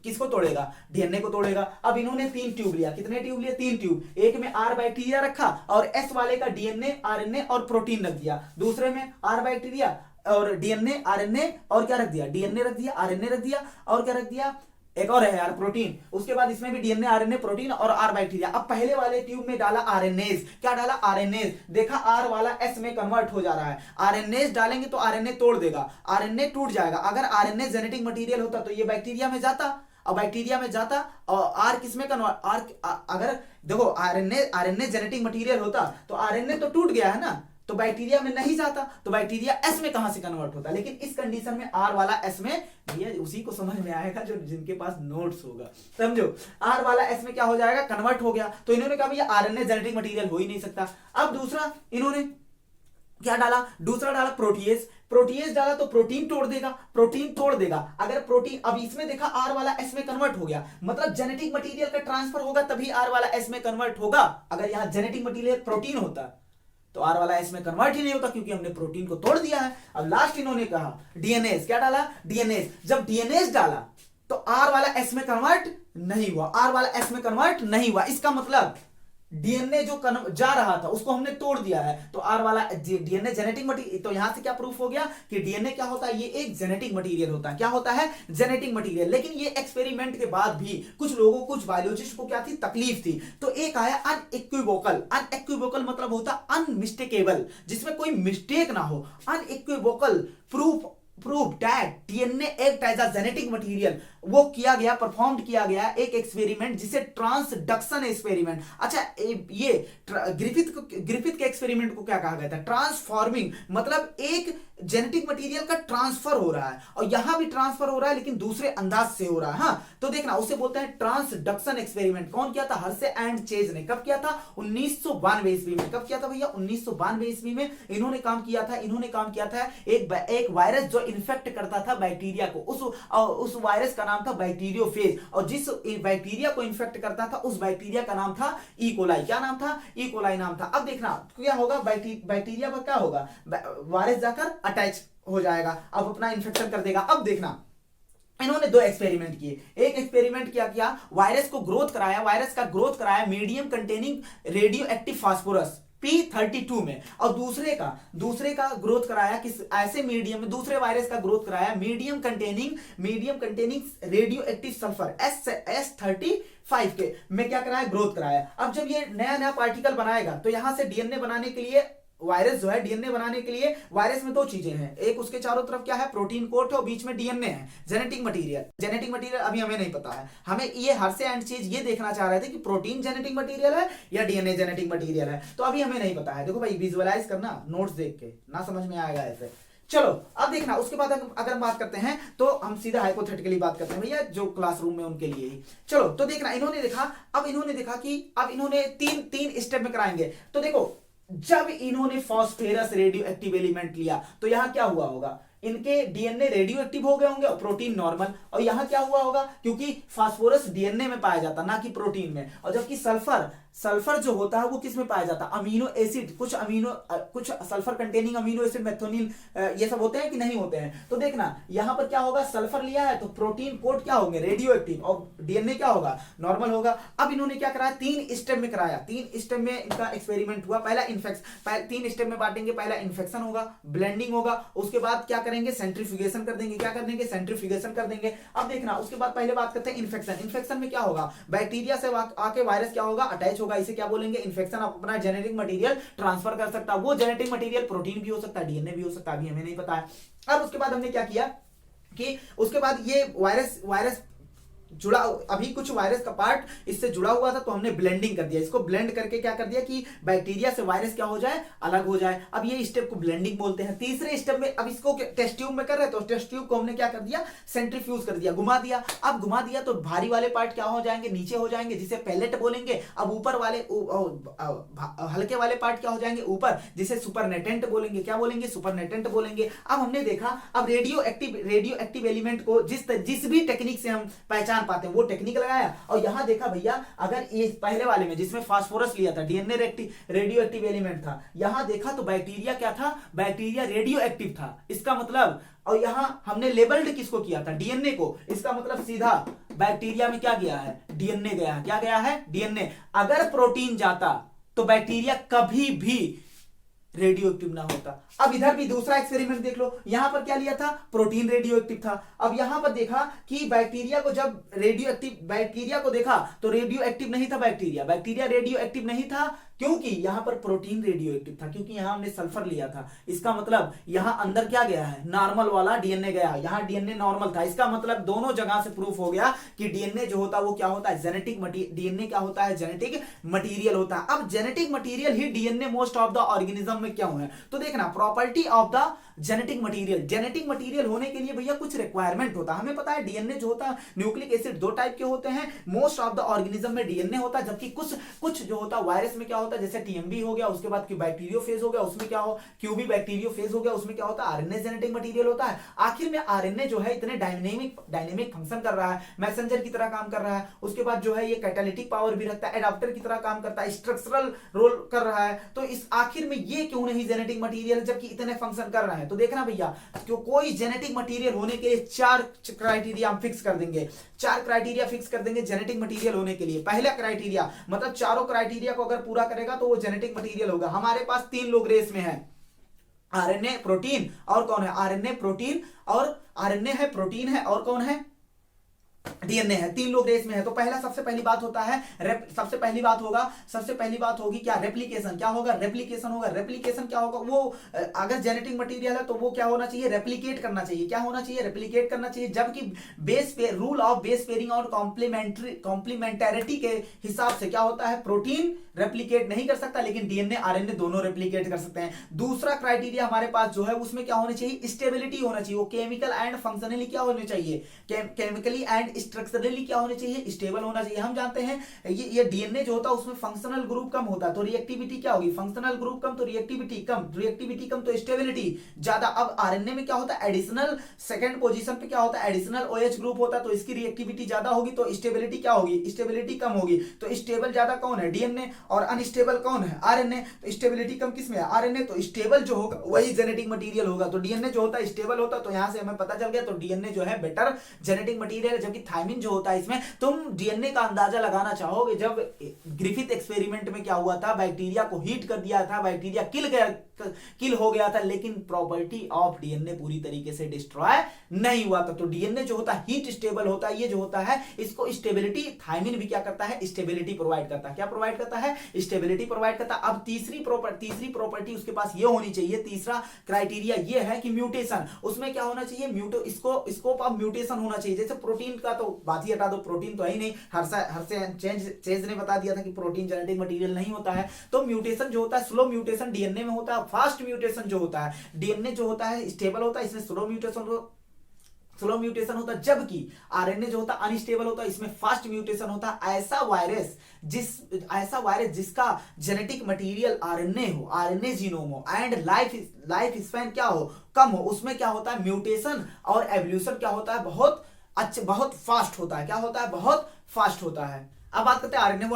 किसको तोड़ेगा, डीएनए को तोड़ेगा। अब इन्होंने तीन ट्यूब लिया, कितने ट्यूब लिए, तीन ट्यूब। एक में आर बैक्टीरिया रखा और एस वाले का डीएनए आरएनए और प्रोटीन रख दिया। दूसरे में आर बैक्टीरिया और डीएनए आरएनए और क्या रख दिया, डीएनए रख दिया, आरएनए रख दिया, और क्या रख दिया, एक और है यार प्रोटीन। उसके बाद इसमें भी डीएनए आरएनए प्रोटीन और आर बैक्टीरिया। अब पहले वाले ट्यूब में डाला आरएनएज, क्या डाला, आरएनएज। देखा आर वाला एस में कन्वर्ट हो जा रहा है। आरएनएज डालेंगे तो आरएनए तोड़ देगा, आरएनए टूट जाएगा। अगर आरएनए जेनेटिक मटेरियल होता तो ये बैक्टीरिया में जाता, और बैक्टीरिया में जाता, और आर किसमें कन्वर्ट, अगर देखो आरएनए जेनेटिक मटेरियल होता तो आरएनए तो टूट गया है ना, तो बैक्टीरिया में नहीं जाता, तो बैक्टीरिया एस में कहां से कन्वर्ट होता। लेकिन इस कंडीशन में आर वाला एस में, ये उसी को समझ में आएगा जो जिनके पास नोट्स होगा, समझो। आर वाला एस में क्या हो जाएगा, कन्वर्ट हो गया। तो इन्होंने कहा भैया आरएनए जेनेटिक मटेरियल हो ही नहीं सकता। अब दूसरा इन्होंने क्या डाला, दूसरा डाला प्रोटीएज डाला तो प्रोटीन तोड़ देगा। अगर प्रोटीन, अब इसमें देखा आर वाला एस में कन्वर्ट हो गया, मतलब जेनेटिक मटेरियल का ट्रांसफर होगा तभी आर वाला एस में कन्वर्ट होगा। अगर यहां जेनेटिक मटेरियल प्रोटीन होता तो आर वाला एस में कन्वर्ट ही नहीं होता, क्योंकि हमने प्रोटीन को तोड़ दिया है। अब लास्ट इन्होंने कहा डीएनएज, क्या डाला, डीएनएज। जब डीएनएज डाला तो आर वाला एस में कन्वर्ट नहीं हुआ, आर वाला एस में कन्वर्ट नहीं हुआ। इसका मतलब डीएनए जो जा रहा था उसको हमने तोड़ दिया है, तो आर वाला डीएनए जेनेटिक मटेरियल। तो यहां से क्या प्रूफ हो गया कि डीएनए क्या होता है, ये एक जेनेटिक मटेरियल होता है। क्या होता है, जेनेटिक मटेरियल। लेकिन ये एक्सपेरिमेंट के बाद भी कुछ लोगों, कुछ बायोलॉजिस्ट को क्या थी, तकलीफ थी। तो एक आया अनइक्विवोकल मतलब होता अनमिस्टेकेबल, जिसमें कोई मिस्टेक ना हो। Unequivocal proof prove that DNA act as a genetic material. वो किया गया, परफॉर्म किया गया एक एक्सपेरिमेंट जिसे ट्रांसडक्शन एक्सपेरिमेंट। अच्छा, ये ग्रिफिथ के एक्सपेरिमेंट को क्या कहा गया था? ट्रांसफॉर्मिंग, मतलब एक जेनेटिक मटेरियल का ट्रांसफर हो रहा है, और यहां भी ट्रांसफर हो रहा है लेकिन दूसरे अंदाज से हो रहा है। हाँ, तो देखना, उसे बोलते हैं ट्रांसडक्शन एक्सपेरिमेंट। कौन किया था? हर्से एंड चेज ने। कब किया था? 1992 ईस्वी में। कब किया था भैया? 1992 ईस्वी में इन्होंने काम किया था। इन्होंने काम किया था एक वायरस जो इन्फेक्ट करता था बैक्टीरिया को। उस वायरस का नाम था बैक्टीरियोफेज, और जिस बैक्टीरिया को इन्फेक्ट करता था उस बैक्टीरिया का नाम था ई कोलाई। क्या नाम था? ई कोलाई नाम था। अब देखना क्या होगा, बैक्टीरिया पर क्या होगा, वायरस जाकर अटैच हो जाएगा, अब अपना इन्फेक्शन कर देगा। अब देखना, इन्होंने दो एक्सपेरिमेंट किए। एक एक्सपेरिमेंट क्या किया, वायरस को ग्रोथ कराया, वायरस का ग्रोथ कराया medium containing radio active phosphorus P32 में, और दूसरे का ग्रोथ कराया किस ऐसे मीडियम में, दूसरे वायरस का ग्रोथ कराया medium containing radio active sulphur S35 के में क्या कराया, ग्रोथ कराया। अब जब ये नया पार्टिकल बनाएगा तो यहां से डीएनए बनाने के लिए, वायरस जो है डीएनए बनाने के लिए, वायरस में दो चीजें हैं, एक उसके चारों तरफ क्या है, प्रोटीन कोट है, और बीच में डीएनए है, जेनेटिक मटेरियल अभी हमें नहीं पता है। हमें ये हर्से एंड चीज ये देखना चाह रहे थे कि प्रोटीन जेनेटिक मटेरियल है या डीएनए जेनेटिक मटेरियल है, तो अभी हमें नहीं पता है। देखो भाई, विजुअलाइज करना, नोट्स देख के ना समझ में आएगा ऐसे। चलो अब देखना, उसके बाद अगर हम बात करते हैं तो हम सीधा हाइपोथेटिकली बात करते हैं भैया, जो क्लासरूम में उनके लिए ही। चलो तो देखना, इन्होंने देखा कि अब इन्होंने तीन स्टेप में कराएंगे। तो देखो, जब इन्होंने फास्फोरस रेडियो एक्टिव एलिमेंट लिया तो यहां क्या हुआ होगा, इनके डीएनए रेडियो एक्टिव हो गए होंगे और प्रोटीन नॉर्मल। और यहां क्या हुआ होगा, क्योंकि फास्फोरस डीएनए में पाया जाता ना कि प्रोटीन में, और जबकि सल्फर जो होता है वो किस में पाया जाता है, अमीनो एसिड, कुछ सल्फर कंटेनिंग अमीनो एसिड, मेथोनिन, ये सब होते हैं कि नहीं होते हैं। तो देखना यहां पर क्या होगा, सल्फर लिया है तो प्रोटीन कोड क्या होंगे, रेडियो एक्टिव, और डीएनए क्या होगा, नॉर्मल होगा। अब इन्होंने क्या कराया, 3 स्टेप में कराया, 3 स्टेप में इनका एक्सपेरिमेंट हुआ। पहला इन्फेक्शन, 3 स्टेप में बांटेंगे, पहला इन्फेक्शन होगा, ब्लेंडिंग होगा, उसके बाद क्या करेंगे, सेंट्रीफ्यूगेशन कर देंगे। क्या कर देंगे, सेंट्रीफ्यूगेशन कर देंगे। अब देखना, उसके बाद पहले बात करते हैं इन्फेक्शन में क्या होगा, बैक्टीरिया से आके वायरस क्या होगा, अटैच होगा, इसे क्या बोलेंगे, इन्फेक्शन। अपना जेनेटिक मटेरियल ट्रांसफर कर सकता है, वो जेनेटिक मटेरियल प्रोटीन भी हो सकता है, डीएनए भी हो सकता है, अभी हमें नहीं पता है। अब उसके बाद हमने क्या किया कि उसके बाद ये वायरस जुड़ा, अभी कुछ वायरस का पार्ट इससे जुड़ा हुआ था तो हमने ब्लेंडिंग कर दिया, इसको ब्लेंड करके क्या कर दिया कि बैक्टीरिया से वायरस क्या हो जाए, अलग हो जाए। अब ये स्टेप को ब्लेंडिंग बोलते हैं। तीसरे स्टेप में, अब इसको टेस्ट ट्यूब में कर रहे हैं तो टेस्ट ट्यूब को हमने क्या कर दिया, सेंट्रीफ्यूज कर दिया, घुमा दिया। अब घुमा दिया तो भारी वाले पार्ट क्या हो जाएंगे, नीचे हो जाएंगे, जिसे पैलेट बोलेंगे। अब ऊपर वाले हल्के वाले पार्ट क्या हो जाएंगे, ऊपर, जिसे सुपरनेटेंट बोलेंगे। क्या बोलेंगे, सुपरनेटेंट बोलेंगे। अब हमने देखा, अब रेडियो एक्टिव एलिमेंट को जिस भी टेक्निक से हम पहचान पाते हैं वो टेक्निक लगाया, और यहां देखा भैया, अगर ये पहले वाले में जिसमें फास्फोरस लिया था, डीएनए रेडियो एक्टिव एलिमेंट था, यहां देखा तो बैक्टीरिया क्या था, बैक्टीरिया रेडियो एक्टिव था, इसका मतलब। और यहां हमने लेबल्ड किसको किया था, डीएनए को, इसका मतलब सीधा बैक्टीरिया में क्या गया है, डीएनए गया है। क्या गया है, डीएनए। अगर प्रोटीन जाता तो बैक्टीरिया कभी भी रेडियो एक्टिव ना होता। अब इधर भी दूसरा एक्सपेरिमेंट देख लो, यहां पर क्या लिया था, प्रोटीन रेडियो एक्टिव था। अब यहां पर देखा कि बैक्टीरिया को देखा तो रेडियो एक्टिव नहीं था, बैक्टीरिया रेडियो एक्टिव नहीं था, क्योंकि यहां पर प्रोटीन रेडियो एक्टिव था, क्योंकि यहां हमने सल्फर लिया था। इसका मतलब यहां अंदर क्या गया है, नॉर्मल वाला डीएनए गया, यहां डीएनए नॉर्मल था। इसका मतलब दोनों जगह से प्रूफ हो गया कि डीएनए जो होता है वो क्या होता है, डीएनए क्या होता है, जेनेटिक मटीरियल होता है। अब genetic material he DNA most of the organism में क्यों है, तो देखना, property of the genetic material होने के लिए भैया कुछ रिक्वायरमेंट होता है। हमें पता है डीएनए जो होता है, न्यूक्लिक एसिड 2 टाइप के होते हैं, मोस्ट ऑफ द ऑर्गेनिज्म में डीएनए होता है, जबकि कुछ जो होता है वायरस में क्या होता है, जैसे टीएमबी हो गया, उसके बाद बैक्टीरियोफेज हो गया, उसमें क्या हो, क्यूबी बैक्टीरियोफेज हो गया, उसमें क्या होता है, आरएनए जेनेटिक मटीरियल होता है। आखिर में आरएनए जो है इतने डायनेमिक फंक्शन कर रहा है, मैसेंजर की तरह काम कर रहा है, उसके बाद जो है ये कैटालिटिक पावर भी रखता है, एडाप्टर की तरह काम करता है, स्ट्रक्चरल रोल कर रहा है। तो इस आखिर में ये क्यों नहीं जेनेटिक मटीरियल, जबकि इतने फंक्शन कर रहे हैं। तो देखना भैया, क्यों कोई जेनेटिक मटीरियल होने के लिए 4 क्राइटेरिया हम फिक्स कर देंगे, 4 क्राइटेरिया फिक्स कर देंगे जेनेटिक मटीरियल होने के लिए। पहला क्राइटेरिया, मतलब चारों क्राइटेरिया को अगर पूरा करेगा तो वो जेनेटिक मटीरियल होगा। हमारे पास 3 लोग रेस में हैं, आरएनए, प्रोटीन, और कौन है, आरएनए, प्रोटीन, और आरएनए है, प्रोटीन है, और कौन है, डीएनए है, 3 लोग रेस में है। तो पहला सबसे पहली बात होता है सबसे पहली बात होगी क्या, रेप्लिकेशन। क्या होगा, रेप्लिकेशन होगा। रेप्लिकेशन क्या होगा, वो अगर जेनेटिक मटेरियल है तो वो क्या होना चाहिए, रेप्लिकेट करना चाहिए। क्या होना चाहिए, रेप्लिकेट करना चाहिए। जबकि बेस पे रूल ऑफ बेस पेयरिंग और कॉम्प्लीमेंटेरिटी के हिसाब से क्या होता है, प्रोटीन रेप्लिकेट नहीं कर सकता, लेकिन डीएनए आरएनए दोनों रेप्लिकेट कर सकते हैं। दूसरा क्राइटेरिया हमारे पास जो है उसमें क्या होनी चाहिए, स्टेबिलिटी होना चाहिए। वो केमिकल एंड फंक्शनली क्या होने चाहिए, केमिकली एंड स्ट्रक्चरली क्या होने चाहिए, स्टेबल होना चाहिए। हम जानते हैं ये डीएनए जो होता है उसमें फंक्शनल ग्रुप कम होता है तो रिएक्टिविटी क्या होगी, फंक्शनल ग्रुप कम तो रिएक्टिविटी कम तो स्टेबिलिटी ज्यादा। अब आरएनए में क्या होता है, एडिशनल सेकंड पोजीशन पे क्या होता है, एडिशनल ओएच ग्रुप होता है तो इसकी रिएक्टिविटी ज्यादा होगी तो स्टेबिलिटी क्या होगी, स्टेबिलिटी कम होगी। तो स्टेबल ज्यादा कौन है, डीएनए, और अनस्टेबल कौन है, आरएनए। तो स्टेबिलिटी कम किसमें है, आरएनए। तो स्टेबल जो होगा वही जेनेटिक मटेरियल होगा। तो डीएनए जो होता है स्टेबल होता है, तो यहां से हमें पता चल गया तो डीएनए जो है बेटर जेनेटिक मटेरियल है। जबकि थायमिन जो होता है इसमें तुम डीएनए का अंदाजा लगाना चाहोगे, जब ग्रिफिथ एक्सपेरिमेंट में क्या हुआ था, बैक्टीरिया को हीट कर दिया था, बैक्टीरिया किल हो गया था, लेकिन प्रॉपर्टी ऑफ डीएनए पूरी तरीके से डिस्ट्रॉय नहीं हुआ था। तो डीएनए जो होता है हीट स्टेबल होता है, ये जो होता है इसको स्टेबिलिटी, थायमिन भी क्या करता है, स्टेबिलिटी प्रोवाइड करता है। क्या प्रोवाइड करता है, स्टेबिलिटी प्रोवाइड करता है। अब तीसरी प्रॉपर्टी उसके पास ये होनी चाहिए, तीसरा क्राइटेरिया ये है कि म्यूटेशन, उसमें क्या होना चाहिए, स्कोप ऑफ म्यूटेशन होना चाहिए। जैसे प्रोटीन का तो बात ही हटा दो, प्रोटीन तो है ही नहीं, चेंज ने बता दिया था कि प्रोटीन जेनेटिक मटेरियल नहीं होता है। तो म्यूटेशन जो होता है, स्लो म्यूटेशन डीएनए में होता है, फास्ट म्यूटेशन जो होता है डीएनए जो होता है स्टेबल होता है, इसमें स्लो म्यूटेशन होता है। जबकि आरएनए जो होता है अनस्टेबल होता है, इसमें फास्ट म्यूटेशन होता है। ऐसा वायरस जिसका जेनेटिक मटेरियल आरएनए जीनोम हो एंड लाइफ स्पैन क्या हो, कम हो, उसमें क्या होता है, म्यूटेशन और एवोल्यूशन क्या होता है, बहुत फास्ट होता है। क्या होता है, बहुत फास्ट होता है। अब बात करते हैं आरएनए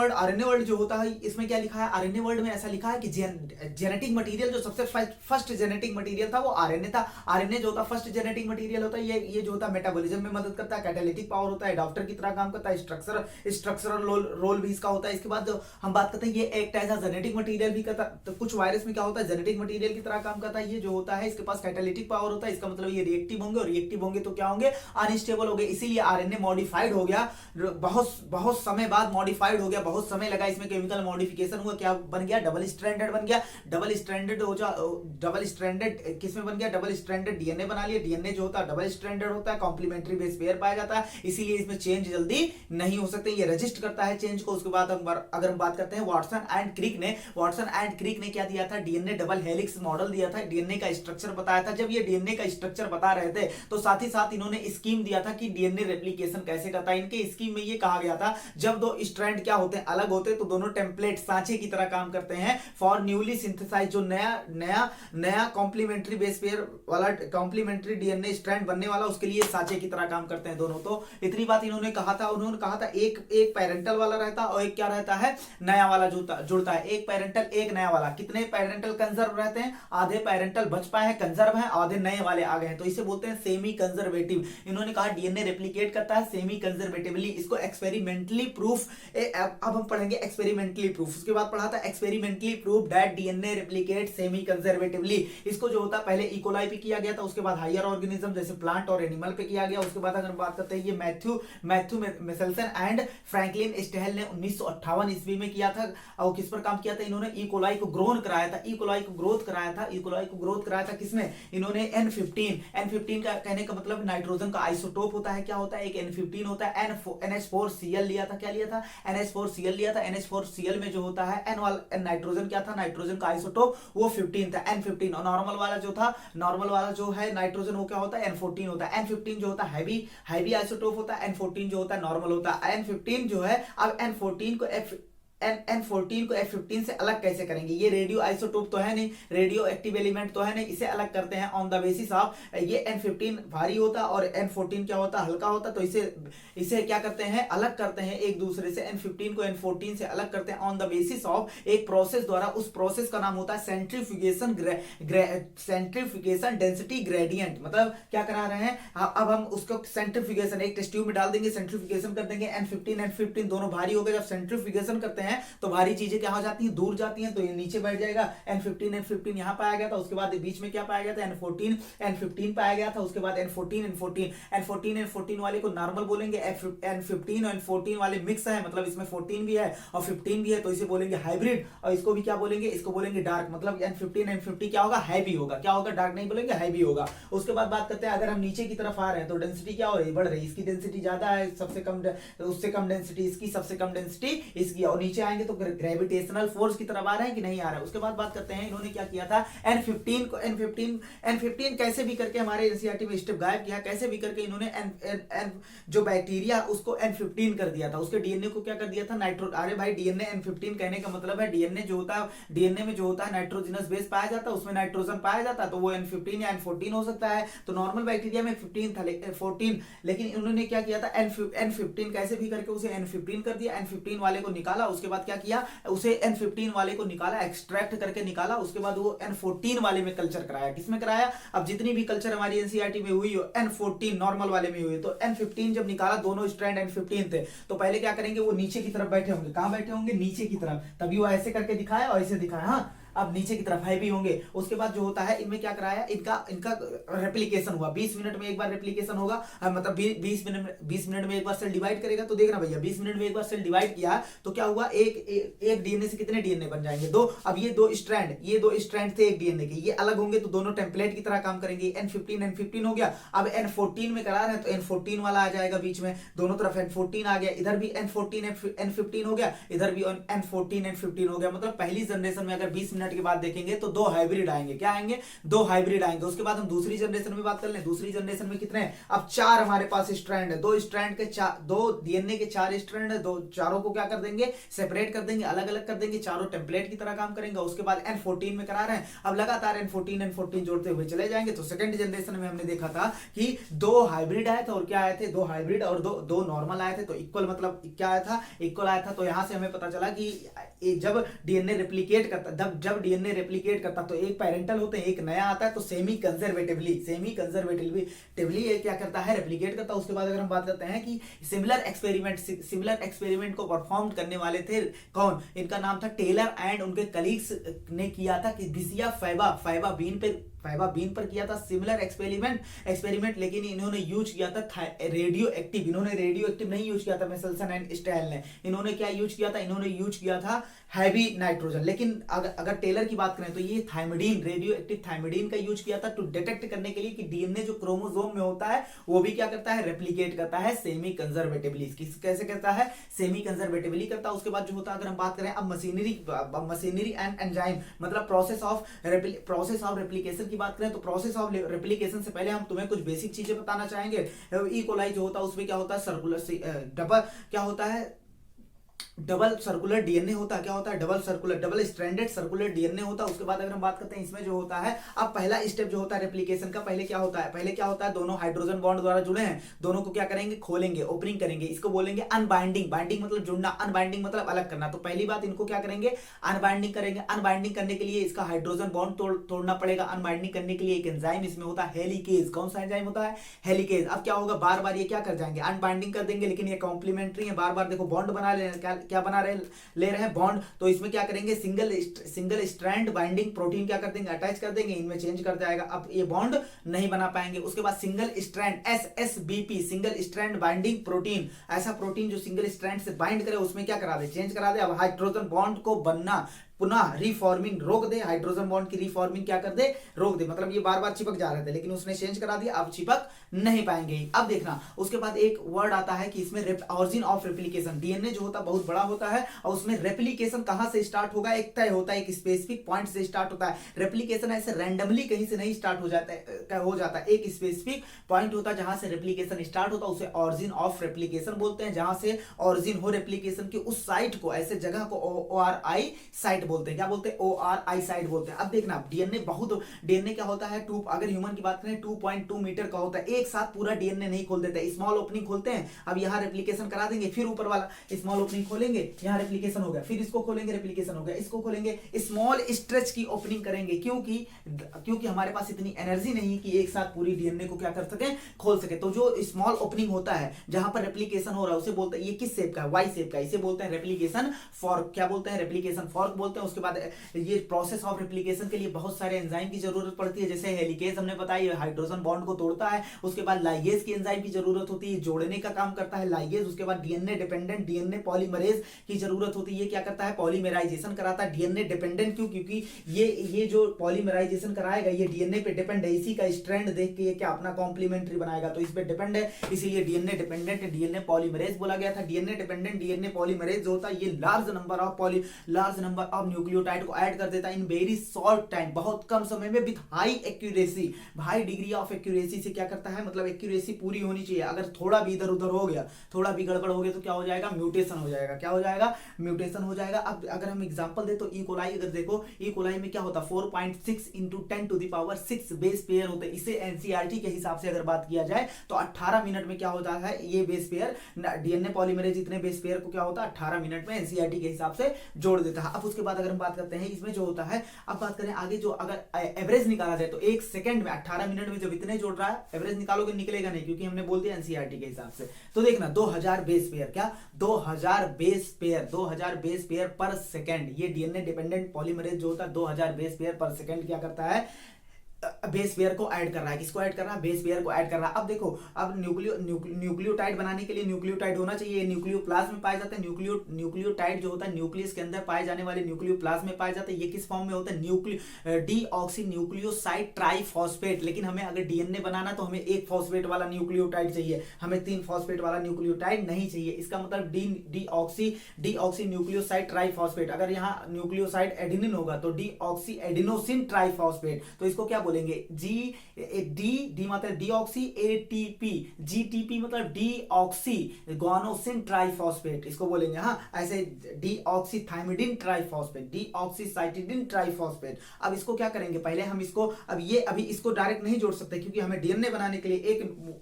वर्ल्ड जो होता है, इसमें क्या लिखा है, आरएनए वर्ल्ड में ऐसा लिखा है कि जेनेटिक मटेरियल जो सबसे फर्स्ट जेनेटिक मटेरियल था वो आरएनए था। आरएनए जो होता है फर्स्ट जेनेटिक मटेरियल होता है। ये जो होता है मेटाबॉलिज्म में मदद करता है, कैटालिटिक पावर होता है, डॉक्टर की तरह काम करता है, स्ट्रक्चरल रोल भी इसका होता है। इसके बाद जो हम बात करते हैं, ये एक ऐसा जेनेटिक मटेरियल भी करता है। तो कुछ वायरस में क्या होता है, जेनेटिक मटेरियल की तरह काम करता है। ये जो होता है इसके पास कैटालिटिक पावर होता है, इसका मतलब ये रिएक्टिव होंगे, और रिएक्टिव होंगे तो क्या होंगे, अनस्टेबल होंगे। इसीलिए आरएनए मॉडिफाइड हो गया, बहुत समय बाद मॉडिफाइड हो गया, बहुत समय लगा, इसमें केमिकल मॉडिफिकेशन हुआ, क्या बन गया, डबल स्ट्रैंडेड बन गया। डबल स्ट्रैंडेड किसमें बन गया, डबल स्ट्रैंडेड डीएनए बना लिया। डीएनए जो होता है डबल स्ट्रैंडेड होता है, कॉम्प्लीमेंट्री बेस पेयर पाया जाता है, इसीलिए इसमें चेंज जल्दी नहीं हो सकते, ये रजिस्ट करता है चेंज को। उसके बाद अगर हम बात करते हैं वाटसन एंड क्रिक ने क्या दिया था, डीएनए डबल हेलिक्स मॉडल दिया था, डीएनए का स्ट्रक्चर बताया था। जब ये डीएनए का स्ट्रक्चर बता रहे थे तो साथ ही साथ इन्होंने स्कीम दिया था कि डीएनए रेप्लिकेशन कैसे करता है। इनके स्कीम में ये कहा गया था, जब दो स्ट्रैंड क्या होते हैं, अलग होते हैं, तो दोनों टेम्पलेट सांचे की तरह काम करते हैं फॉर न्यूली सिंथेसाइज, जो नया कॉम्प्लीमेंट्री बेस पेयर वाला कॉम्प्लीमेंट्री डीएनए स्ट्रैंड बनने वाला, उसके लिए सांचे की तरह काम करते हैं दोनों। तो इतनी बात उन्होंने कहा था एक पेरेंटल वाला रहता है और एक क्या रहता है, नया वाला जुड़ता है। एक पेरेंटल एक नया वाला। कितने पेरेंटल कंजर्व रहते हैं, आधे पेरेंटल बच पाए हैं, कंजर्व हैं, आधे नए वाले आ गए हैं, तो इसे बोलते हैं सेमी कंजर्वेटिव। इन्होंने कहा डीएनए रेप्लिकेट करता है सेमी कंजर्वेटिवली, इसको एक्सपेरिमेंटली प्रूफ। अब हम पढ़ेंगे एक्सपेरिमेंटली प्रूफ। उसके बाद पढ़ा था experimentally proof that DNA replicate semi conservatively. इसको जो होता है पहले इकोलाई पे किया गया था, उसके बाद हायर ऑर्गेनिज्म जैसे प्लांट और एनिमल पे किया गया। उसके बाद अगर बात करते हैं, ये Matthew Meselson and Franklin Stahl ने 1958 ईस्वी में किया था। और किस पर काम किया था इन्होंने, इकोलाई को ग्रोथ कराया था। किसमें, इन्होंने N15 का कहने का मतलब नाइट्रोजन का आइसोटोप होता है। क्या होता है, एक N15 होता है, NH4Cl लिया था। क्या लिया था, NH4Cl लिया था। NH4Cl में जो होता है नाइट्रोजन क्या था, नाइट्रोजन का आइसोटोप वो 15 था, N15। और नॉर्मल वाला जो है नाइट्रोजन वो क्या होता है, N14 होता है। N15 जो होता है हैवी आइसोटोप होता है, N14 जो होता है नॉर्मल होता है। N15 जो है, अब N14 को F15 से अलग कैसे करेंगे, ये रेडियो आइसोटोप तो है नहीं, रेडियो एक्टिव एलिमेंट तो है नहीं, इसे अलग करते हैं ऑन द बेसिस ऑफ, ये N15 भारी होता और N14 क्या होता, हल्का होता। तो इसे क्या करते हैं, अलग करते हैं एक दूसरे से। N15 को N14 से अलग करते हैं ऑन द बेसिस ऑफ एक प्रोसेस द्वारा। उस प्रोसेस का नाम होता है सेंट्रीफ्यूगेशन डेंसिटी ग्रेडियंट। मतलब क्या करा रहे हैं, अब हम उसको सेंट्रीफ्यूगेशन एक टेस्ट ट्यूब में डाल देंगे, सेंट्रीफ्यूगेशन कर देंगे। N15 दोनों भारी हो गए, जब सेंट्रीफ्यूगेशन करते हैं हैं तो भारी चीजें क्या हो जाती हैं, दूर जाती हैं, तो ये नीचे बैठ जाएगा। N15 N15 यहाँ पाया गया था, उसके बाद बीच में क्या पाया गया था, N14 N15 पाया गया था, उसके बाद N14 वाले को नॉर्मल बोलेंगे, N15 और N14 वाले मिक्स है, मतलब इसमें 14 भी है और 15 भी है, तो इसे बोलेंगे हाइब्रिड। और इसको भी क्या बोलेंगे, इसको बोलेंगे डार्क, मतलब N50 क्या होगा, हैवी होगा। क्या होगा, डार्क नहीं बोलेंगे, हैवी होगा। उसके बाद बात करते हैं, अगर हम नीचे की तरफ आ रहे हैं तो डेंसिटी क्या हो रही है, बढ़ रही है। इसकी डेंसिटी ज्यादा है, सबसे कम उससे कम डेंसिटी इसकी, सबसे कम डेंसिटी इसकी। और नीचे आएंगे तो ग्रेविटेशनल फोर्स की तरफ आ रहे हैं कि नहीं आ रहा है। उसके बाद बात करते हैं इन्होंने क्या किया था, N15 कैसे भी करके हमारे एनसीईआरटी में स्टेप गायब किया, कैसे भी करके इन्होंने जो बैक्टीरिया उसको N15 कर दिया था, उसके डीएनए को क्या कर दिया था, नाइट्रो। अरे भाई डीएनए N15 कहने का मतलब है डीएनए जो होता है, डीएनए में जो होता है नाइट्रोजनस बेस पाया जाता है, उसमें नाइट्रोजन पाया जाता है, तो वो N15 या N14 हो सकता है। तो नॉर्मल बैक्टीरिया में 15 था 14, लेकिन इन्होंने क्या किया था, N15 कैसे भी करके उसे N15 कर दिया, N15 वाले को निकाला। उसके बाद क्या किया, उसे N15 वाले को निकाला, एक्सट्रैक्ट करके निकाला। उसके बाद वो N14 वाले में कल्चर कराया। किसमें कराया, अब जितनी भी कल्चर हमारी एनसीईआरटी में हुई हो N14 नॉर्मल वाले में हुई, तो N15 जब निकाला, दोनों स्ट्रैंड N15 थे, तो पहले क्या करेंगे, वो नीचे की तरफ बैठे होंगे। कहां बैठे होंगे, नीचे की तरफ, तभी वो ऐसे करके दिखाया और ऐसे दिखाया। हाँ, अब नीचे की तरफ हैवी होंगे। उसके बाद जो होता है, इनमें क्या कराया, इनका रेप्लिकेशन हुआ। 20 मिनट में एक बार रेप्लिकेशन होगा, मतलब 20 मिनट में एक बार सेल डिवाइड करेगा। तो देखना भैया, 20 मिनट में एक बार सेल डिवाइड किया तो क्या हुआ, एक डीएनए से कितने डीएनए बन जाएंगे, 2। अब ये दो स्ट्रैंड थे एक डीएनए के, ये अलग होंगे तो दोनों टेम्पलेट की तरह काम करेंगे। N15 हो गया। अब N14 में करा रहे हैं तो N14 वाला आ जाएगा बीच में, दोनों तरफ N14 आ गया, इधर भी N15 हो गया, इधर भी N15 हो गया। मतलब पहली जनरेशन में अगर 20 मिनट के बाद देखेंगे तो 2 हाइब्रिड आएंगे। क्या आएंगे, 2 हाइब्रिड आएंगे। उसके बाद हम दूसरी जनरेशन में बात कर लें। दूसरी जनरेशन में कितने हैं, अब 4 हमारे पास स्ट्रैंड है। 2 स्ट्रैंड के 2 डीएनए के 4 स्ट्रैंड है, 2 चारों को क्या कर देंगे, सेपरेट कर देंगे, अलग अलग कर देंगे, चारों टेम्पलेट की तरह काम करेंगे। उसके बाद N14 में करा रहे हैं, अब लगातार N14 जोड़ते हुए चले जाएंगे। तो सेकंड जनरेशन में हमने देखा था कि 2 हाइब्रिड आए थे और क्या आए थे, 2 हाइब्रिड और 2 नॉर्मल आए थे। तो इक्वल मतलब क्या आया था, इक्वल आया था। तो यहां से हमें पता चला कि जब डीएनए रेप्लिकेट करता, जब डीएनए रेप्लिकेट करता तो एक पेरेंटल होते हैं, एक नया आता है, तो सेमी कंजर्वेटिवली ये क्या करता है, रेप्लिकेट करता है। उसके बाद अगर हम बात करते हैं कि सिमिलर एक्सपेरिमेंट को परफॉर्म करने वाले थे कौन, इनका नाम था टेलर एंड उनके कलीग्स ने किया था कि बिसिया फैबा बीन पर किया था सिमिलर एक्सपेरिमेंट, लेकिन इन्होंने यूज किया था रेडियो एक्टिव। इन्होंने रेडियो एक्टिव नहीं यूज किया था मेसेल्सन एंड स्टेल ने। इन्होंने क्या यूज किया था, इन्होंने यूज किया था हैवी नाइट्रोजन। लेकिन अगर टेलर की बात करें तो ये थाइमिडीन, रेडियो एक्टिव थाइमिडीन का यूज किया था टू डिटेक्ट करने के लिए कि डीएनए जो क्रोमोसोम में होता है वो भी क्या करता है, रेप्लिकेट करता है सेमी कंजर्वेटिवली। कैसे करता है, सेमी कंजर्वेटिवली करता है। उसके बाद जो होता है, अगर हम बात करें अब मशीनरी एंड एंजाइम, मतलब प्रोसेस ऑफ रेप्लिकेशन की बात करें तो प्रोसेस ऑफ रेप्लिकेशन से पहले हम तुम्हें कुछ बेसिक चीजें बताना चाहेंगे। ई कोलाई जो होता है उसमें क्या होता है, डबल सर्कुलर डीएनए होता है। क्या होता है, डबल स्ट्रैंडेड सर्कुलर डीएनए होता है। उसके बाद अगर हम बात करते हैं इसमें जो होता है, अब पहला स्टेप जो होता है रेप्लिकेशन का, पहले क्या होता है, दोनों हाइड्रोजन बॉन्ड द्वारा जुड़े हैं, दोनों को क्या करेंगे, खोलेंगे, ओपनिंग करेंगे। इसको बोलेंगे अनबाइंडिंग। बाइंडिंग मतलब जुड़ना, अनबाइंडिंग मतलब अलग करना। तो पहली बात इनको क्या करेंगे, अनबाइंडिंग करेंगे। अनबाइंडिंग करने के लिए इसका हाइड्रोजन बॉन्ड तोड़ना पड़ेगा। अनबाइंडिंग करने के लिए एक एंजाइम इसमें होता है, हेलिकेज। कौन सा एंजाइम होता है, हेलिकेज। अब क्या होगा, बार बार ये क्या कर जाएंगे, अनबाइंडिंग कर देंगे, लेकिन ये कॉम्प्लीमेंट्री है, बार बार देखो बॉन्ड बना ले, क्या बना ले रहे हैं, बॉन्ड। तो इसमें क्या करेंगे, सिंगल स्ट्रैंड बाइंडिंग प्रोटीन क्या कर देंगे, अटैच कर देंगे, इनमें चेंज कर जाएगा। अब ये बॉन्ड नहीं बना पाएंगे। उसके बाद single strand SSBP, single strand binding protein, ऐसा प्रोटीन जो सिंगल स्ट्रैंड से बाइंड करे, उसमें क्या करा दे, चेंज करा दे। अब हाइड्रोजन बॉन्ड को बनना पुनः रिफॉर्मिंग रोक दे, हाइड्रोजन बॉन्ड की रिफॉर्मिंग क्या कर दे, रोक दे। मतलब ये बार बार चिपक जा रहे थे, लेकिन उसने चेंज करा दिया, अब चिपक नहीं पाएंगे। अब देखना, उसके बाद एक वर्ड आता है कि इसमें ऑरिजिन ऑफ रेप्लिकेशन। डीएनए जो होता है बहुत बड़ा होता है और उसमें रेप्लिकेशन कहां से स्टार्ट होगा, एक तय होता है, एक स्पेसिफिक पॉइंट से स्टार्ट होता है। रेप्लिकेशन ऐसे रैंडमली कहीं से नहीं स्टार्ट हो जाता है, एक स्पेसिफिक पॉइंट होता है जहां से रेप्लिकेशन स्टार्ट होता है, उसे ऑरिजिन ऑफ रेप्लिकेशन बोलते हैं। जहां से ऑरिजिन हो रेप्लिकेशन की, उस साइट को, ऐसे जगह को ORI साइट बोलते हैं, क्या बोलते हैं, ORI साइट बोलते हैं। अब देखना डीएनए क्या होता है, अगर ह्यूमन की बात करें 2.2 मीटर का होता है। एक साथ पूरा डीएनए नहीं खोल देता, स्मॉल ओपनिंग खोलते हैं। अब यहाँ रेप्लिकेशन करा देंगे, फिर ऊपर वाला स्मॉल ओपनिंग खोलेंगे, यहाँ रेप्लिकेशन हो गया, फिर इसको खोलेंगे, रेप्लिकेशन हो गया, इसको खोलेंगे, स्मॉल स्ट्रेच की ओपनिंग करेंगे, क्योंकि हमारे पास इतनी एनर्जी नहीं कि एक साथ पूरी डीएनए को क्या कर सके, खोल सके। तो जो स्मॉल ओपनिंग होता है जहां पर रेप्लिकेशन हो रहा है उसे बोलते हैं, ये किस शेप का है, वाई शेप का, इसे बोलते हैं रेप्लिकेशन फॉर्क। क्या बोलते हैं, रेप्लिकेशन फॉर्क बोलते हैं। उसके बाद ये प्रोसेस ऑफ रेप्लिकेशन के लिए बहुत सारे एंजाइम की जरूरत पड़ती है, जैसे हेलिकेज हमने बताया हाइड्रोजन बॉन्ड को तोड़ता है। उसके बाद लाइगेज की एंजाइम की जरूरत होती है, जोड़ने का काम करता है लाइगेज। उसके बाद डीएनए डिपेंडेंट डीएनए पॉलीमरेज की जरूरत होती है, क्या करता है, पॉलीमराइजेशन कराता है। डीएनए डिपेंडेंट क्यों, क्योंकि ये जो पॉलीमराइजेशन कराएगा ये डीएनए पे डिपेंड है, इसी का स्ट्रैंड देख के क्या अपना कॉम्प्लीमेंट्री बनाएगा, तो इस पे डिपेंड है, इसीलिए डीएनए डिपेंडेंट डीएनए पॉलीमरेज बोला गया था। डीएनए डिपेंडेंट डीएनए पॉलीमरेज जो होता है ये लार्ज नंबर ऑफ न्यूक्लियोटाइड को ऐड कर देता है इन वेरी शॉर्ट टाइम, बहुत कम समय में, with high accuracy, high degree of accuracy से क्या करता है, मतलब एक्यूरेसी पूरी होनी चाहिए। अगर थोड़ा भी इधर उधर हो गया, थोड़ा भी गड़बड़ हो गया तो क्या हो जाएगा, म्यूटेशन हो जाएगा। क्या हो जाएगा, म्यूटेशन हो जाएगा। अब अगर हम एग्जांपल दे तो ई कोलाई अगर देखो, ई कोलाई में क्या होता है 4.6 × 10⁶ बेस पेयर होते हैं। इसे एनसीईआरटी के हिसाब से अगर बात किया जाए तो 18 मिनट में क्या होता है, ये बेस पेयर डीएनए पॉलीमरेज इतने बेस पेयर को क्या होता है 18 मिनट में एनसीईआरटी के हिसाब से जोड़ देता है। अब उसके बाद अगर हम बात करते हैं इसमें जो होता है, अब बात करें आगे, जो अगर एवरेज निकाला जाए तो 1 सेकंड में 18 मिनट में जब इतने जोड़ रहा है, एवरेज निकालोगे निकलेगा नहीं, क्योंकि हमने बोल दिया एनसीईआरटी के हिसाब से। तो देखना 2000 बेस पेयर, क्या 2000 बेस पेयर पर सेकंड, ये डीएनए डिपेंडेंट पॉलीमरेज जो होता है 2000 बेस पेयर पर सेकंड क्या करता है, बेस पेयर को ऐड कर रहा है। किसको ऐड कर रहा है, बेस पेयर को ऐड कर रहा है। अब देखो, अब न्यूक्लियोटाइड बनाने के लिए न्यूक्लियोटाइड होना चाहिए, न्यूक्लियोप्लाज्म में पाए जाते हैं। न्यूक्लियोटाइड जो होता है न्यूक्लियस के अंदर पाए जाने वाले न्यूक्लियोप्लाज्म में पाए जाते हैं। ये किस फॉर्म में होता है, डीऑक्सी न्यूक्लियोसाइड ट्राइफॉस्फेट। लेकिन हमें अगर डीएनए बनाना तो हमें 1 फॉस्फेट वाला न्यूक्लियोटाइड चाहिए, हमें 3 फॉस्फेट वाला न्यूक्लियोटाइड नहीं चाहिए। इसका मतलब डीऑक्सी न्यूक्लियोसाइड ट्राइफॉस्फेट। अगर यहाँ न्यूक्लियोसाइड एडेनिन होगा तो डीऑक्सी एडिनोसिन ट्राइफॉस्फेट, तो इसको क्या बोलेंगे, डी मतलब डीऑक्सी एटीपी, जीटीपी मतलब डीऑक्सी ग्वानोसिन ट्राइफॉस्फेट, इसको बोलेंगे। हाँ, ऐसे डीऑक्सीथाइमिडिन ट्राइफॉस्फेट, डीऑक्सीसाइटिडिन ट्राइफॉस्फेट। अब इसको क्या करेंगे, पहले हम इसको अभी इसको डायरेक्ट नहीं जोड़ सकते, क्योंकि हमें डीएनए बनाने के लिए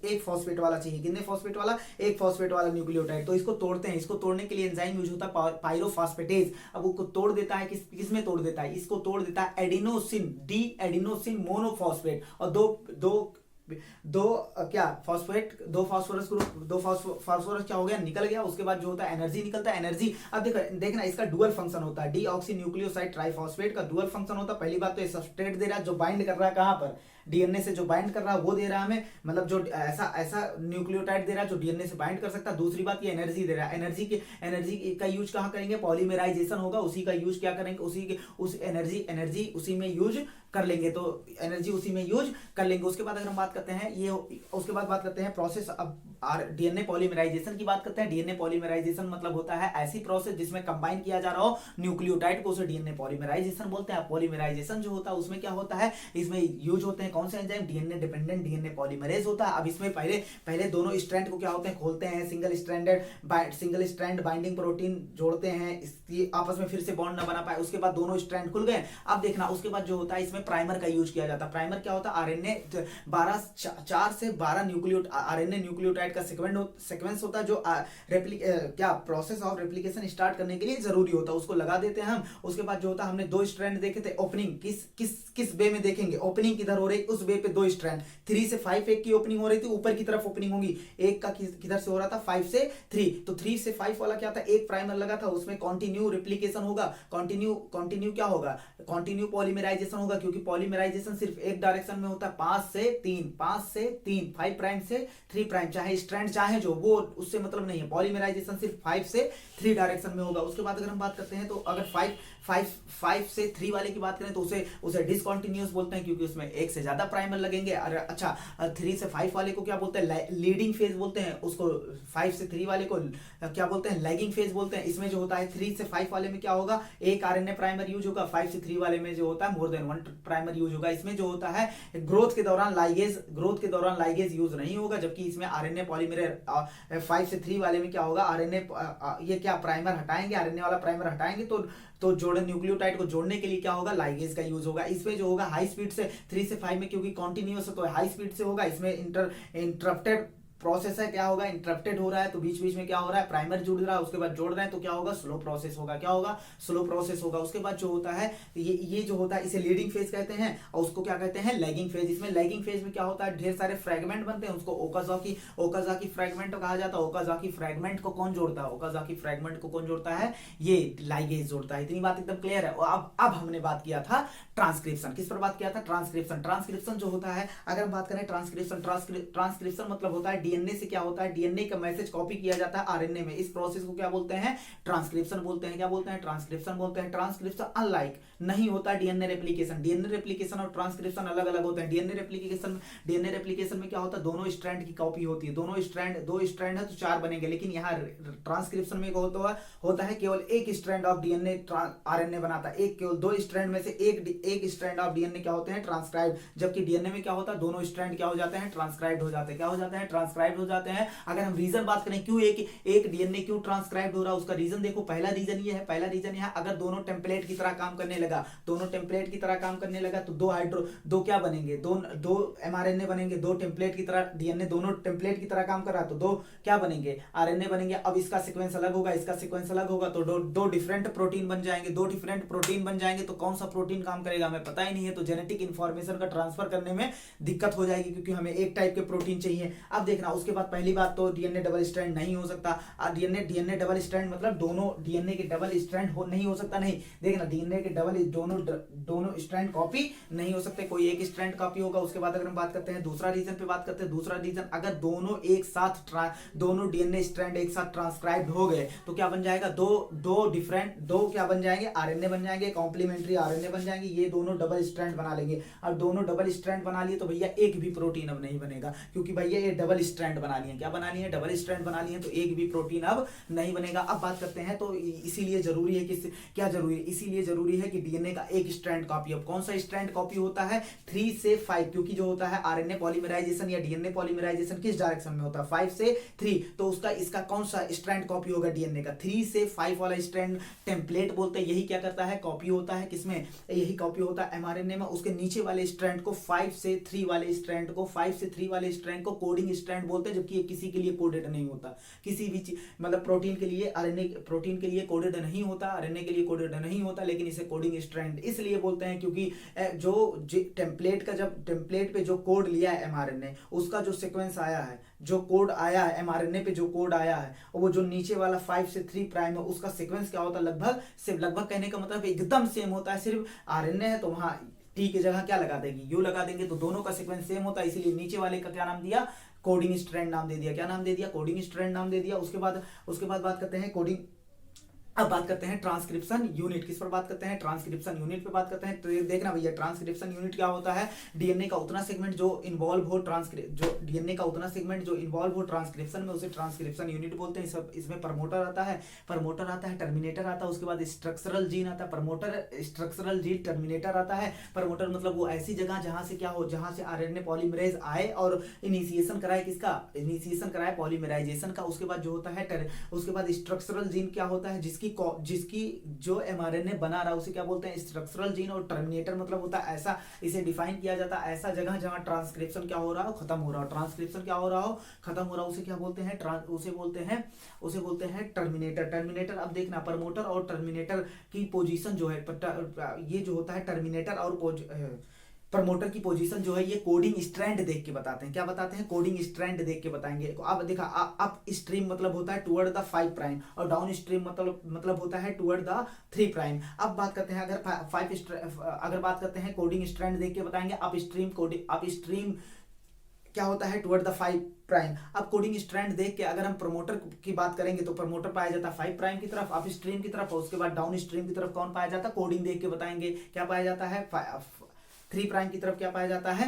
एक फॉस्फेट वाला चाहिए। कितने फॉस्फेट वाला, 1 फॉस्फेट वाला न्यूक्लियोटाइड। तो इसको तोड़ते हैं, इसको तोड़ने के लिए एंजाइम यूज होता है पाइरोफॉस्फेटेज। अब उसको तोड़ देता है, किसमें तोड़ देता है, इसको तोड़ देता है एडिनोसिन, डी एडिनोसिन मोनोफॉस्फेट, और दो क्या फॉस्फेट, दो फास्फोरस क्या हो गया, निकल गया। उसके बाद जो होता है एनर्जी निकलता है, एनर्जी। अब देखना इसका डुअल फंक्शन होता है, डीऑक्सी न्यूक्लियोसाइड ट्राइफॉस्फेट का डुअल फंक्शन होता है। पहली बात तो ये सबस्ट्रेट दे रहा है जो बाइंड कर रहा है, कहां पर, डीएनए से जो बाइंड कर रहा है वो दे रहा है हमें, मतलब जो ऐसा न्यूक्लियोटाइड दे रहा है जो डीएनए से बाइंड कर सकता है। दूसरी बात ये एनर्जी दे रहा है, एनर्जी का यूज कहां करेंगे, पॉलीमराइजेशन होगा, उसी का यूज क्या करेंगे, उस एनर्जी उसी में यूज कर लेंगे, तो एनर्जी उसी में यूज कर लेंगे। उसके बाद अगर हम बात करते हैं उसके बाद बात करते हैं प्रोसेस, अब डीएनए पॉलीमराइजेशन की बात करते हैं। डीएनए पॉलीमराइजेशन मतलब होता है ऐसी प्रोसेस जिसमें कंबाइन किया जा रहा हो न्यूक्लियोटाइड को, उसे डीएनए पॉलीमराइजेशन बोलते हैं। पॉलीमराइजेशन जो होता है उसमें क्या होता है, इसमें यूज होते हैं कौन से enzyme, DNA dependent DNA polymerase होता है। अब इसमें पहले दोनों स्ट्रैंड को क्या होते हैं, खोलते हैं, सिंगल स्ट्रैंड बाइंडिंग प्रोटीन जोड़ते हैं, इसकी आपस में फिर से बॉन्ड ना बना पाए। उसके बाद दोनों स्ट्रैंड खुल गए। अब देखना उसके बाद जो होता है इसमें प्राइमर का यूज किया जाता है। प्राइमर क्या होता है, आरएनए 4 से 12 आरएनए न्यूक्लियोटाइड का सीक्वेंस होता है जो प्रोसेस ऑफ रेप्लिकेशन स्टार्ट करने के लिए जरूरी होता है, उसको लगा देते हैं हम। उसके बाद जो होता है, हमने 2 स्ट्रैंड देखे थे, ओपनिंग किस वे में देखेंगे, ओपनिंग किधर हो रही, उस वे पे 2 स्ट्रैंड, 3 से 5 एक की ओपनिंग हो रही थी, ऊपर की तरफ ओपनिंग होगी, एक का किधर से हो रहा था 5 से 3, तो 3 से 5 वाला क्या था, एक प्राइमर लगा था, उसमें कंटिन्यू रेप्लिकेशन होगा, कंटिन्यू क्या होगा, कंटिन्यू पॉलीमराइजेशन होगा, क्योंकि पॉलीमराइजेशन सिर्फ एक डायरेक्शन में होता है, 5 से 3 5 प्राइम से 3 प्राइम, चाहे स्ट्रैंड चाहे जो, वो उससे मतलब नहीं है। पॉलीमराइजेशन सिर्फ 5 से 3 डायरेक्शन में होगा। उसके बाद अगर हम बात करते हैं तो अगर 5 से 3 वाले की बात करें तो उसे डिसकंटिन्यूअस बोलते हैं, क्योंकि उसमें एक से ज्यादा ज्यादा प्राइमर लगेंगे। और अच्छा 3 से 5 वाले को क्या बोलते हैं, लीडिंग फेज बोलते हैं उसको। 5 से 3 वाले को क्या बोलते हैं, लैगिंग फेज बोलते हैं। इसमें जो होता है 3 से 5 वाले में क्या होगा, एक आरएनए प्राइमर यूज होगा। 5 से 3 वाले में जो होता है मोर देन 1 प्राइमर यूज होगा। इसमें जो होता है ग्रोथ के दौरान लाइगेज यूज नहीं होगा, जबकि इसमें आरएनए पॉलीमरेज 5 से 3 वाले में क्या होगा, आरएनए ये क्या प्राइमर हटाएंगे, आरएनए वाला प्राइमर हटाएंगे तो जोड़े न्यूक्लियोटाइड को जोड़ने के लिए क्या होगा, लाइगेज का यूज होगा। इसमें जो होगा हाई स्पीड से 3 से 5 में, क्योंकि कॉन्टिन्यूअस है तो हाई स्पीड से होगा। इसमें इंटरप्टेड प्रोसेस है, क्या होगा, इंटरप्टेड हो रहा है तो बीच बीच में क्या हो रहा है, प्राइमर जुड़ रहा है, उसके बाद जोड़ रहे हैं तो क्या होगा, स्लो प्रोसेस होगा। क्या होगा, स्लो प्रोसेस होगा। उसके बाद जो होता है ये जो होता है इसे लीडिंग फेज कहते हैं, और उसको क्या कहते हैं, लैगिंग फेज। इसमें लैगिंग फेज में क्या होता है, ढेर सारे फ्रेगमेंट बनते हैं, उसको ओकाजाकी फ्रेगमेंट कहा जाता है। ओकाजाकी फ्रेगमेंट को कौन जोड़ता है, ओकाजाकी फ्रेगमेंट को कौन जोड़ता है, ये लाइगेज जोड़ता है। इतनी बात एकदम क्लियर है। अब हमने बात किया था ट्रांसक्रिप्शन। किस पर बात किया था, ट्रांसक्रिप्शन जो होता है, अगर हम बात करें ट्रांसक्रिप्शन मतलब होता है डीएनए से क्या होता है, डीएनए का मैसेज कॉपी किया जाता है आरएनए में। इस प्रोसेस को क्या बोलते हैं, ट्रांसक्रिप्शन बोलते हैं। क्या बोलते हैं, ट्रांसक्रिप्शन बोलते हैं। ट्रांसक्रिप्शन अनलाइक नहीं होता डीएनए रेप्लिकेशन और ट्रांसक्रिप्शन अलग अलग होते हैं। डीएनए रेप्लिकेशन में क्या होता है, दोनों स्ट्रैंड की कॉपी होती है। दो स्ट्रैंड है तो 4 बनेंगे, लेकिन यहाँ ट्रांसक्रिप्शन में होता है केवल एक स्ट्रैंड ऑफ डीएनए आरएनए बनाता है। केवल 2 स्ट्रैंड में से एक स्ट्रैंड ऑफ डीएनए क्या होते हैं, ट्रांसक्राइब। जबकि डीएनए में क्या होता है, दोनों स्ट्रैंड क्या हो जाते हैं, ट्रांसक्राइब्ड हो जाते हैं। क्या हो जाते हैं, ट्रांसक्राइब्ड हो जाते हैं। अगर हम रीजन बात करें क्यों एक डीएनए क्यों ट्रांसक्राइब्ड हो रहा है, उसका रीजन देखो। पहला रीजन ये है, अगर दोनों टेम्पलेट की तरह काम करने लगा तो दो क्या बनेंगे, दो एमआरएनए बनेंगे। 2 टेम्पलेट की तरह डीएनए दोनों टेम्पलेट की तरह काम कर रहा है तो 2 क्या बनेंगे, आरएनए बनेंगे। अब इसका सीक्वेंस अलग होगा, तो दो डिफरेंट प्रोटीन बन जाएंगे। तो कौन सा प्रोटीन काम करेगा हमें पता ही नहीं है, तो जेनेटिक इंफॉर्मेशन का ट्रांसफर करने में दिक्कत हो जाएगी, क्योंकि हमें एक टाइप के प्रोटीन चाहिए। अब देखना, उसके बाद पहली बात तो डीएनए डबल स्ट्रैंड नहीं हो सकता। डीएनए डबल स्ट्रैंड मतलब दोनों डीएनए के डबल स्ट्रैंड नहीं हो सकता। नहीं, देखना, डीएनए के दोनों स्ट्रैंड कॉपी नहीं हो सकते, कोई एक स्ट्रैंड कॉपी होगा। उसके बाद अगर हम बात करते हैं दूसरा रीजन पे बात करते हैं, दूसरा रीजन अगर दोनों डीएनए स्ट्रैंड एक साथ ट्रांसक्राइब्ड हो गए तो क्या बन जाएगा, दो क्या बन जाएंगे, आरएनए बन जाएंगे, कॉम्प्लीमेंट्री आरएनए बन जाएंगे। ये दोनों डबल स्ट्रैंड बना लेंगे। अब दोनों डबल स्ट्रैंड बना लिए तो भैया एक भी प्रोटीन अब नहीं बनेगा, क्योंकि भैया ये डबल स्ट्रैंड बना लिए। क्या बना लिए, डबल स्ट्रैंड बना लिए, तो एक भी प्रोटीन अब नहीं बनेगा। अब बात करते हैं, तो इसीलिए जरूरी है कि क्या जरूरी है, इसीलिए जरूरी है कि डीएनए का एक स्ट्रैंड कॉपी। अब कौन सा स्ट्रैंड कॉपी होता है, 3 से 5, क्योंकि जो होता है आरएनए पॉलीमराइजेशन या डीएनए पॉलीमराइजेशन किस डायरेक्शन में होता है, 5 से 3। तो इसका कौन सा स्ट्रैंड कॉपी होगा डीएनए का, 3 से 5 वाला स्ट्रैंड टेम्पलेट बोलते हैं। यही क्या करता है, कॉपी होता है किसमें, यही कॉपी होता है एमआरएनए में। उसके नीचे वाले स्ट्रैंड को 5 से 3 वाले स्ट्रैंड को कोडिंग स्ट्रैंड बोलते हैं, जबकि ये किसी के लिए कोडेड नहीं होता। किसी भी चीज मतलब प्रोटीन के लिए कोडेड नहीं होता, आरएनए के लिए कोडेड नहीं होता, लेकिन इसे कोडिंग स्ट्रैंड इसलिए बोलते हैं क्योंकि जो टेम्पलेट पे जो कोड लिया है एमआरएनए, उसका जो सीक्वेंस आया है, जो कोड आया है एमआरएनए पे जो कोड आया है, और वो जो नीचे वाला 5 से 3 प्राइम है, उसका सीक्वेंस क्या होता है, लगभग कहने का मतलब एकदम सेम होता है। सिर्फ आरएनए है तो वहां टी की जगह क्या लगा देंगे, यू लगा देंगे, तो दोनों का सीक्वेंस सेम होता है। इसीलिए नीचे वाले का क्या नाम दिया, कोडिंग स्ट्रैंड नाम दे दिया। क्या नाम दे दिया, कोडिंग स्ट्रैंड नाम दे दिया। उसके बाद बात करते हैं अब बात करते हैं ट्रांसक्रिप्शन यूनिट। किस पर बात करते हैं, ट्रांसक्रिप्शन यूनिट पे बात करते हैं। तो देखना भैया, ट्रांसक्रिप्शन यूनिट क्या होता है, डीएनए का उतना सेगमेंट जो इन्वॉल्व हो ट्रांसक्रिप्शन में, उसे ट्रांसक्रिप्शन यूनिट बोलते हैं। इसमें प्रमोटर आता है, टर्मिनेटर आता है, उसके बाद स्ट्रक्चरल जीन आता है। स्ट्रक्चरल जीन, टर्मिनेटर आता है। प्रमोटर मतलब वो ऐसी जगह जहां से आरएनए पॉलीमरेज आए और इनिशिएशन कराए पॉलीमराइजेशन का। उसके बाद जो होता है उसके बाद स्ट्रक्चरल जीन क्या होता है, जिसकी जो एमआरएनए बना रहा है उसे क्या बोलते हैं, स्ट्रक्चरल जीन। और टर्मिनेटर मतलब होता है ऐसा, इसे डिफाइन किया जाता है ऐसा जगह जहां ट्रांसक्रिप्शन क्या हो रहा हो, खत्म हो रहा हो, उसे क्या बोलते हैं, उसे बोलते हैं टर्मिनेटर। अब देखना, प्रमोटर और टर्मिनेटर की पोजीशन जो है, ये जो होता है टर्मिनेटर और प्रमोटर की पोजीशन जो है, ये कोडिंग स्ट्रैंड देख के बताते हैं। क्या बताते हैं, कोडिंग स्ट्रैंड देख के बताएंगे। अब देखा, अप स्ट्रीम मतलब होता है टुवर्ड द 5 प्राइम, और डाउन स्ट्रीम मतलब होता है टुवर्ड द 3 प्राइम। अब बात करते हैं, अगर बात करते हैं कोडिंग स्ट्रैंड देख के बताएंगे। अप स्ट्रीम क्या होता है, टुवर्ड द 5 प्राइम। अब कोडिंग स्ट्रैंड देख के अगर हम प्रमोटर की बात करेंगे तो प्रमोटर पाया जाता है 5 प्राइम की तरफ, अप स्ट्रीम की तरफ, और उसके बाद डाउन स्ट्रीम की तरफ कौन पाया जाता है, कोडिंग देख के बताएंगे क्या पाया जाता है, 3 प्राइम की तरफ क्या पाया जाता है,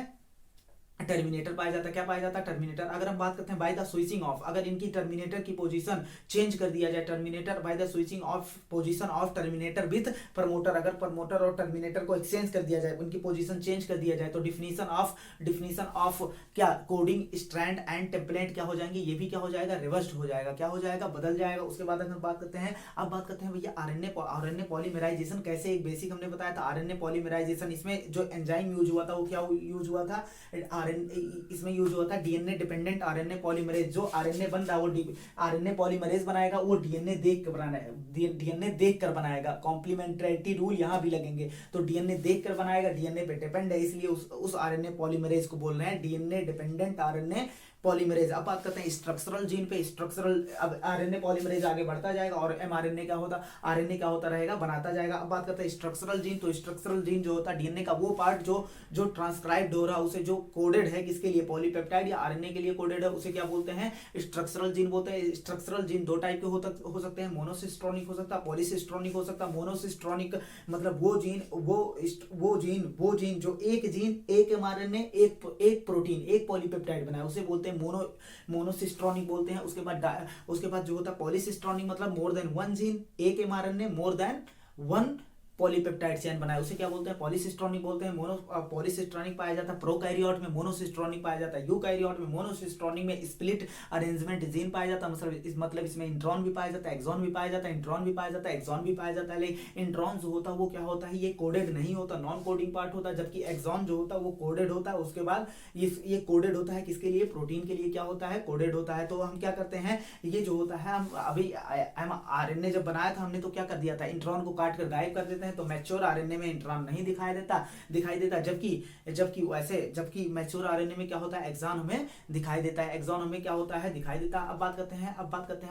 टर्मिनेटर पाया जाता है। क्या पाया जाता है? टर्मिनेटर। अगर हम बात करते हैं बाय द स्विचिंग ऑफ, अगर इनकी टर्मिनेटर की पोजीशन चेंज कर दिया जाए, terminator by the switching off position of terminator with promoter, अगर प्रमोटर और टर्मिनेटर को एक्सचेंज कर दिया जाए, उनकी पोजीशन चेंज कर दिया जाए, तो डिफिनीशन ऑफ क्या कोडिंग स्ट्रैंड एंड टेम्पलेट क्या हो जाएंगे, ये भी क्या हो जाएगा? रिवर्स्ड हो जाएगा। क्या हो जाएगा? बदल जाएगा। उसके बाद अगर बात करते हैं, अब बात करते हैं भैया आरएनए पॉलीमराइजेशन कैसे, एक बेसिक हमने बताया था आरएनए पॉलीमराइजेशन। इसमें जो एंजाइम यूज हुआ था वो क्या यूज हुआ था? इसमें यूज हुआ था डीएनए डिपेंडेंट आरएनए पॉलीमरेज। जो आरएनए बन रहा है वो आरएनए पॉलीमरेज बनाएगा, वो डीएनए देख कर बनाना है, डीएनए देख कर बनाएगा। कॉम्प्लीमेंट्रिटी रूल यहां भी लगेंगे, तो डीएनए देख कर बनाएगा, डीएनए पे डिपेंड है, इसलिए उस आरएनए पॉलीमरेज को बोल रहे हैं डीएनए डिपेंडेंट आरएनए पॉलीमरेज। अब बात करते हैं स्ट्रक्चरल जीन पे। स्ट्रक्चरल, अब आरएनए पॉलीमरेज आगे बढ़ता जाएगा और एमआरएनए क्या होता, आरएनए क्या होता रहेगा? बनाता जाएगा। अब बात करते हैं स्ट्रक्चरल जीन, तो स्ट्रक्चरल जीन जो होता है डीएनए का वो पार्ट जो ट्रांसक्राइब्ड हो रहा है, उसे जो कोडेड है किसके लिए? पॉलीपेप्टाइड या आरएनए के लिए कोडेड है, उसे क्या बोलते हैं? स्ट्रक्चरल जीन बोलते हैं। स्ट्रक्चरल जीन दो टाइप के हो सकते हैं, मोनोसिस्ट्रोनिक हो सकता है, पॉलीसिस्ट्रोनिक हो सकता है। मोनोसिस्ट्रोनिक मतलब वो जीन जो एक एमआरएनए एक प्रोटीन एक पॉलीपेप्टाइड बनाए, उसे बोलते हैं मोनोसिस्ट्रोनिक बोलते हैं। उसके बाद जो होता है पॉलीसिस्ट्रोनिक, मतलब मोर देन वन जीन, एक mRNA more than one polypeptide chain बनाए, उसे क्या बोलते हैं? पॉलीसिस्ट्रोनिक बोलते हैं। पॉलीसिस्ट्रोनिक पाया जाता है प्रोकैरियोट में, मोनोसिस्ट्रोनिक पाया जाता है यूकैरियोट में। मोनोसिस्ट्रोनिक में स्प्लिट अरेंजमेंट जीन पाया जाता है, मतलब इसमें इंट्रॉन भी पाया जाता है, एक्सॉन भी पाया जाता है, इंट्रॉन भी पाया जाता है, एक्सॉन भी पाया जाता है। लेकिन इंट्रॉन जो होता है वो क्या होता है? ये कोडेड नहीं होता, नॉन कोडिंग पार्ट होता है, जबकि एक्सॉन जो होता है वो कोडेड होता है। उसके बाद ये कोडेड होता है किसके लिए? प्रोटीन के लिए क्या होता है? कोडेड होता है। तो हम क्या करते हैं, ये जो होता है, हम अभी आरएनए जब बनाया था हमने तो क्या कर दिया था? इंट्रॉन को काट कर गायब कर देते हैं, तो मैच्योर आरएनए में इंट्रॉन नहीं दिखाई देता, जबकि मैच्योर आरएनए में क्या होता है? एक्सॉन हमें दिखाई देता है, एक्सॉन हमें क्या होता है? दिखाई देता है। अब बात करते हैं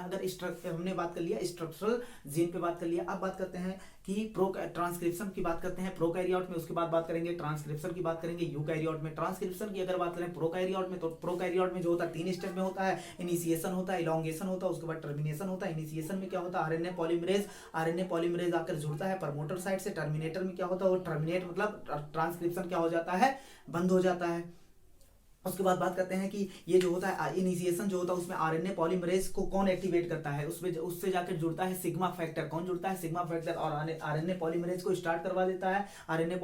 अगर हमने बात कर लिया स्ट्रक्चरल जीन पे बात कर लिया। अब बात करते हैं कि ट्रांसक्रिप्शन की बात करते हैं प्रोकैरियोट में, उसके बाद बात करेंगे ट्रांसक्रिप्शन की बात करेंगे यूकैरियोट में। ट्रांसक्रिप्शन की अगर बात करें प्रोकैरियोट में, तो प्रोकैरियोट में जो होता है 3 स्टेप में होता है। इनिशिएशन होता है, इलॉन्गेशन होता है, उसके बाद टर्मिनेशन होता है। इनिशिएशन में क्या होता है? आरएनए पॉलीमरेज आकर जुड़ता है प्रमोटर साइड से। टर्मिनेटर में क्या होता है? वो टर्मिनेट मतलब ट्रांसक्रिप्शन क्या हो जाता है? बंद हो जाता है। उसके बाद बात करते हैं कि ये जो होता है इनिशिएशन जो होता है उसमें आरएनए पॉलीमरेज को कौन एक्टिवेट करता है? उससे जाकर जुड़ता है सिग्मा फैक्टर। कौन जुड़ता है? सिग्मा फैक्टर, और आरएनए पॉलीमरेज को स्टार्ट करवा देता है। आरएनए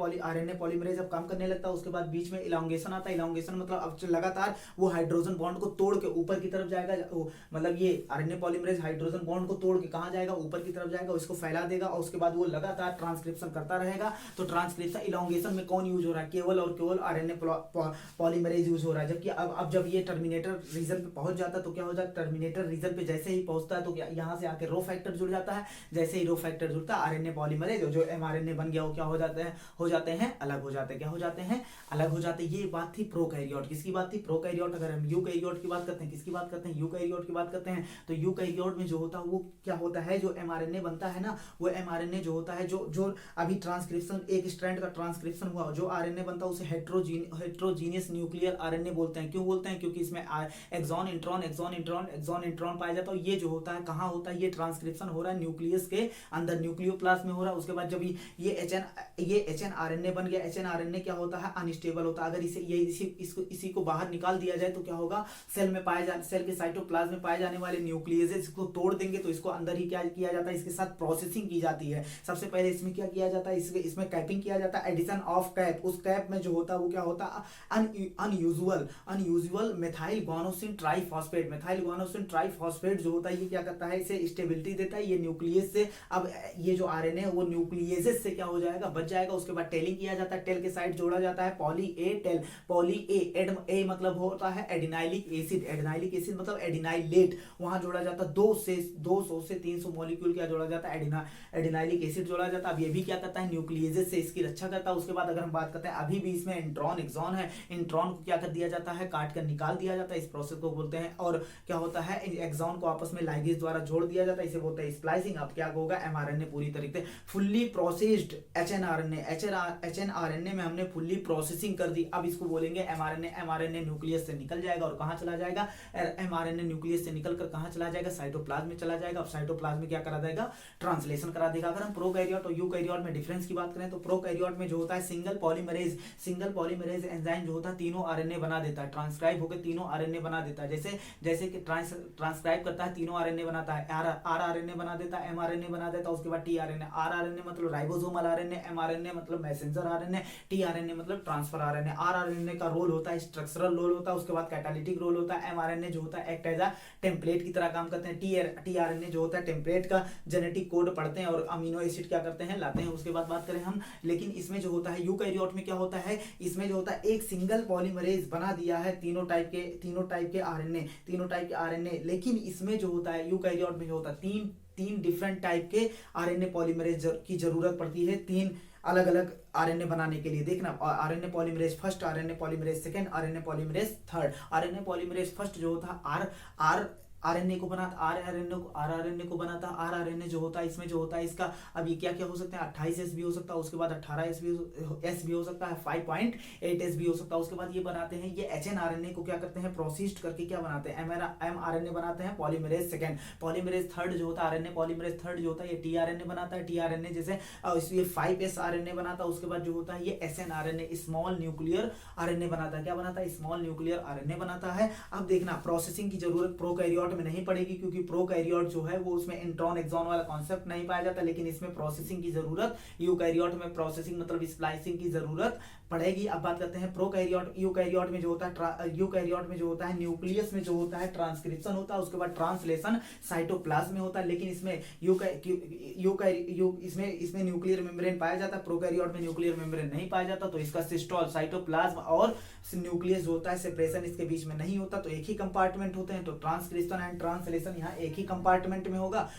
पॉलीमरेज अब काम करने लगता है। उसके बाद बीच में इलॉन्गेशन आता है। इलॉन्गेशन मतलब अब लगातार वो हाइड्रोजन बॉन्ड को तोड़ के ऊपर की तरफ जाएगा, मतलब ये आरएनए पॉलीमरेज हाइड्रोजन बॉन्ड को तोड़ के कहां जाएगा? ऊपर की तरफ जाएगा, उसको फैला देगा, और उसके बाद वो लगातार ट्रांसक्रिप्शन करता रहेगा। तो ट्रांसक्रिप्शन इलॉन्गेशन में कौन यूज हो रहा है? केवल और केवल आरएनए पॉलीमरेज यूज हो रहा है। जबकि अब जब ये टर्मिनेटर रीजन पे पहुंच जाता है तो क्या हो जाता है? टर्मिनेटर रीजन पे जैसे ही पहुंचता है तो क्या यहां से आके रो फैक्टर जुड़ जाता है। जैसे ही रो फैक्टर जुड़ता है, आरएनए पॉलीमरेज जो एमआरएनए बन गया वो क्या हो जाते हैं? अलग हो जाते हैं। क्या हो जाते हैं? अलग हो जाते हैं। ये बात थी प्रोकैरियोट। किसकी बात थी? प्रोकैरियोट। अगर हम यूकैरियोट की बात करते हैं, किसकी बात करते हैं? यूकैरियोट की बात करते हैं। तो यूकैरियोट में जो होता है वो क्या होता है? जो एमआरएनए बनता है ना, वो एमआरएनए जो होता है, जो अभी ट्रांसक्रिप्शन एक स्ट्रैंड का ट्रांसक्रिप्शन हुआ, जो आरएनए बनता है उसे हेट्रोजीनियस न्यूक्लियर आरएनए बोलते हैं। क्यों बोलते हैं? क्योंकि इसमें एक्सॉन इंट्रॉन पाया जाता है। ये जो होता है कहाँ होता है? ये ट्रांसक्रिप्शन हो रहा है न्यूक्लियस के अंदर, न्यूक्लियोप्लास्ट में हो रहा है। उसके बाद जब ये एचएन आरएनए बन गया, एचएन आरएनए क्या होता है? अनस्टेबल होता है। अगर इसी को बाहर निकाल दिया जाए तो क्या होगा? सेल के साइटोप्लाज्म में पाए जाने वाले न्यूक्लियस को तोड़ देंगे, तो इसको अंदर ही क्या किया जाता है? इसके साथ प्रोसेसिंग की जाती है। सबसे पहले इसमें क्या किया जाता है? इसमें कैपिंग किया जाता है, एडिशन ऑफ कैप। उस कैप में जो होता है वो क्या होता है? अनयूजुअल मेथाइल गुआनोसिन ट्राइफॉस्फेट जो होता है, ये क्या करता है? इसे स्टेबिलिटी देता है। ये न्यूक्लियस से, अब ये जो आरएनए है वो न्यूक्लियस से क्या हो जाएगा? बच जाएगा। उसके बाद टेलिंग किया जाता है, टेल के साइड जोड़ा जाता है पॉली ए मतलब होता है एडिनाइलिक एसिड मतलब एडिनाइलेट, वहां जोड़ा जाता है 200 से 300 मॉलिक्यूल क्या जोड़ा जाता है? एडिनाइलिक एसिड जोड़ा जाता है। अब ये भी क्या करता है? न्यूक्लियस से इसकी रक्षा करता है। उसके बाद अगर हम बात करते हैं, अभी भी इसमें इंट्रॉन एक्सॉन है, इंट्रॉन को क्या कर दिया जाता है? काट कर निकाल दिया जाता है। इस प्रोसेस को बोलते हैं। और क्या होता है? एक्सॉन को आपस में लाइगेज द्वारा जोड़ दिया जाता है, इसे बोलते हैं स्प्लाइसिंग। अब क्या होगा? एमआरएनए पूरी तरीके से फुल्ली प्रोसेस्ड एचएनआरएनए में हमने फुल्ली प्रोसेसिंग कर दी। अब इसको बोलेंगे एमआरएनए न्यूक्लियस से निकल जाएगा और कहां चला जाएगा? एमआरएनए न्यूक्लियस से निकलकर कहां चला जाएगा? साइटोप्लाज्म में चला जाएगा। अब साइटोप्लाज्म में क्या करा देगा? ट्रांसलेशन करा देगा। अगर हम प्रोकैरियोट और यूकैरियोट में डिफरेंस की बात करें तो प्रोकैरियोट में जो होता है सिंगल पॉलीमरेज एंजाइम जो होता है तीनों आरएनए बना देता है, ट्रांसक्राइब होकर तीनों आरएनए बना देता है। जैसे जैसे कि ट्रांसक्राइब करता है तीनों आरएनए बनाता है, आरआरएनए बना देता है, एमआरएनए बना देता है, उसके बाद टीआरएनए। आरआरएनए मतलब राइबोसोमल आरएनए, एमआरएनए मतलब मैसेंजर आरएनए, टीआरएनए मतलब ट्रांसफर आरएनए। आरआरएनए का रोल होता है स्ट्रक्चरल रोल होता है, उसके बाद कैटालिटिक रोल होता है। एमआरएनए जो होता है एक्ट एज अ टेम्पलेट की तरह काम करते हैं। टीआरएनए जो होता है टेम्पलेट का जेनेटिक कोड पढ़ते हैं और अमीनो एसिड क्या करते हैं, लाते हैं। उसके बाद बात करें हम, लेकिन इसमें जो होता है यूकैरियोट में क्या होता है, इसमें जो होता है एक सिंगल पॉलीमरेज बना दिया है तीनों टाइप के आरएनए। लेकिन इसमें जो होता है यूकैरियोट में जो होता है तीन डिफरेंट टाइप के आरएनए पॉलीमरेज की जरूरत पड़ती है, तीन अलग अलग आरएनए बनाने के लिए। देखना, RNA polymerase first, RNA polymerase second, RNA polymerase third. RNA polymerase first जो होता है आरएनए को बनाता, आरआरएनए को बनाता। आरआरएनए जो होता है इसमें जो होता है इसका, अब ये क्या क्या हो सकता है, 28S भी हो सकता है, उसके बाद 18S भी हो सकता है, 5.8S भी हो सकता है। उसके बाद ये बनाते हैं, ये HNRNA को क्या करते हैं, प्रोसीड करके क्या बनाते हैं, mRNA बनाते हैं, पॉलीमरेज सेकंड। पॉलीमरेज थर्ड जो होता है, आरएनए पॉलीमरेज थर्ड जो होता है ये टीआरएनए बनाता है। टीआरएनए जैसे ये 5S RNA बनाता है। उसके बाद जो होता है ये SNRNA, स्मॉल न्यूक्लियर आरएनए बनाता है। क्या बनाता है, स्मॉल न्यूक्लियर आरएनए बनाता है। अब देखना, प्रोसेसिंग की जरूरत प्रोकैरियोट में नहीं पड़ेगी, क्योंकि प्रोकैरियोट जो है वो उसमें इंट्रॉन एक्सॉन वाला कॉन्सेप्ट नहीं पाया जाता, लेकिन इसमें प्रोसेसिंग की जरूरत, यूकैरियोट में प्रोसेसिंग मतलब स्प्लाइसिंग की जरूरत पड़ेगी। अब बात करते हैं प्रोकैरियोट। यूकैरियोट में जो होता है न्यूक्लियस में जो होता है ट्रांसक्रिप्शन होता है, उसके बाद ट्रांसलेशन साइटोप्लाज्म में होता है। लेकिन इसमें इसमें न्यूक्लियर मेम्ब्रेन पाया जाता है, प्रोकैरियोट में न्यूक्लियर मेम्ब्रेन नहीं पाया जाता। तो इसका सिस्टोल, साइटोप्लाज्म और न्यूक्लियस जो होता है सेपरेशन इसके बीच में नहीं होता, तो एक ही कंपार्टमेंट होते हैं। तो ट्रांसक्रिप्शन एंड ट्रांसलेशन यहाँ एक ही कंपार्टमेंट में होगा।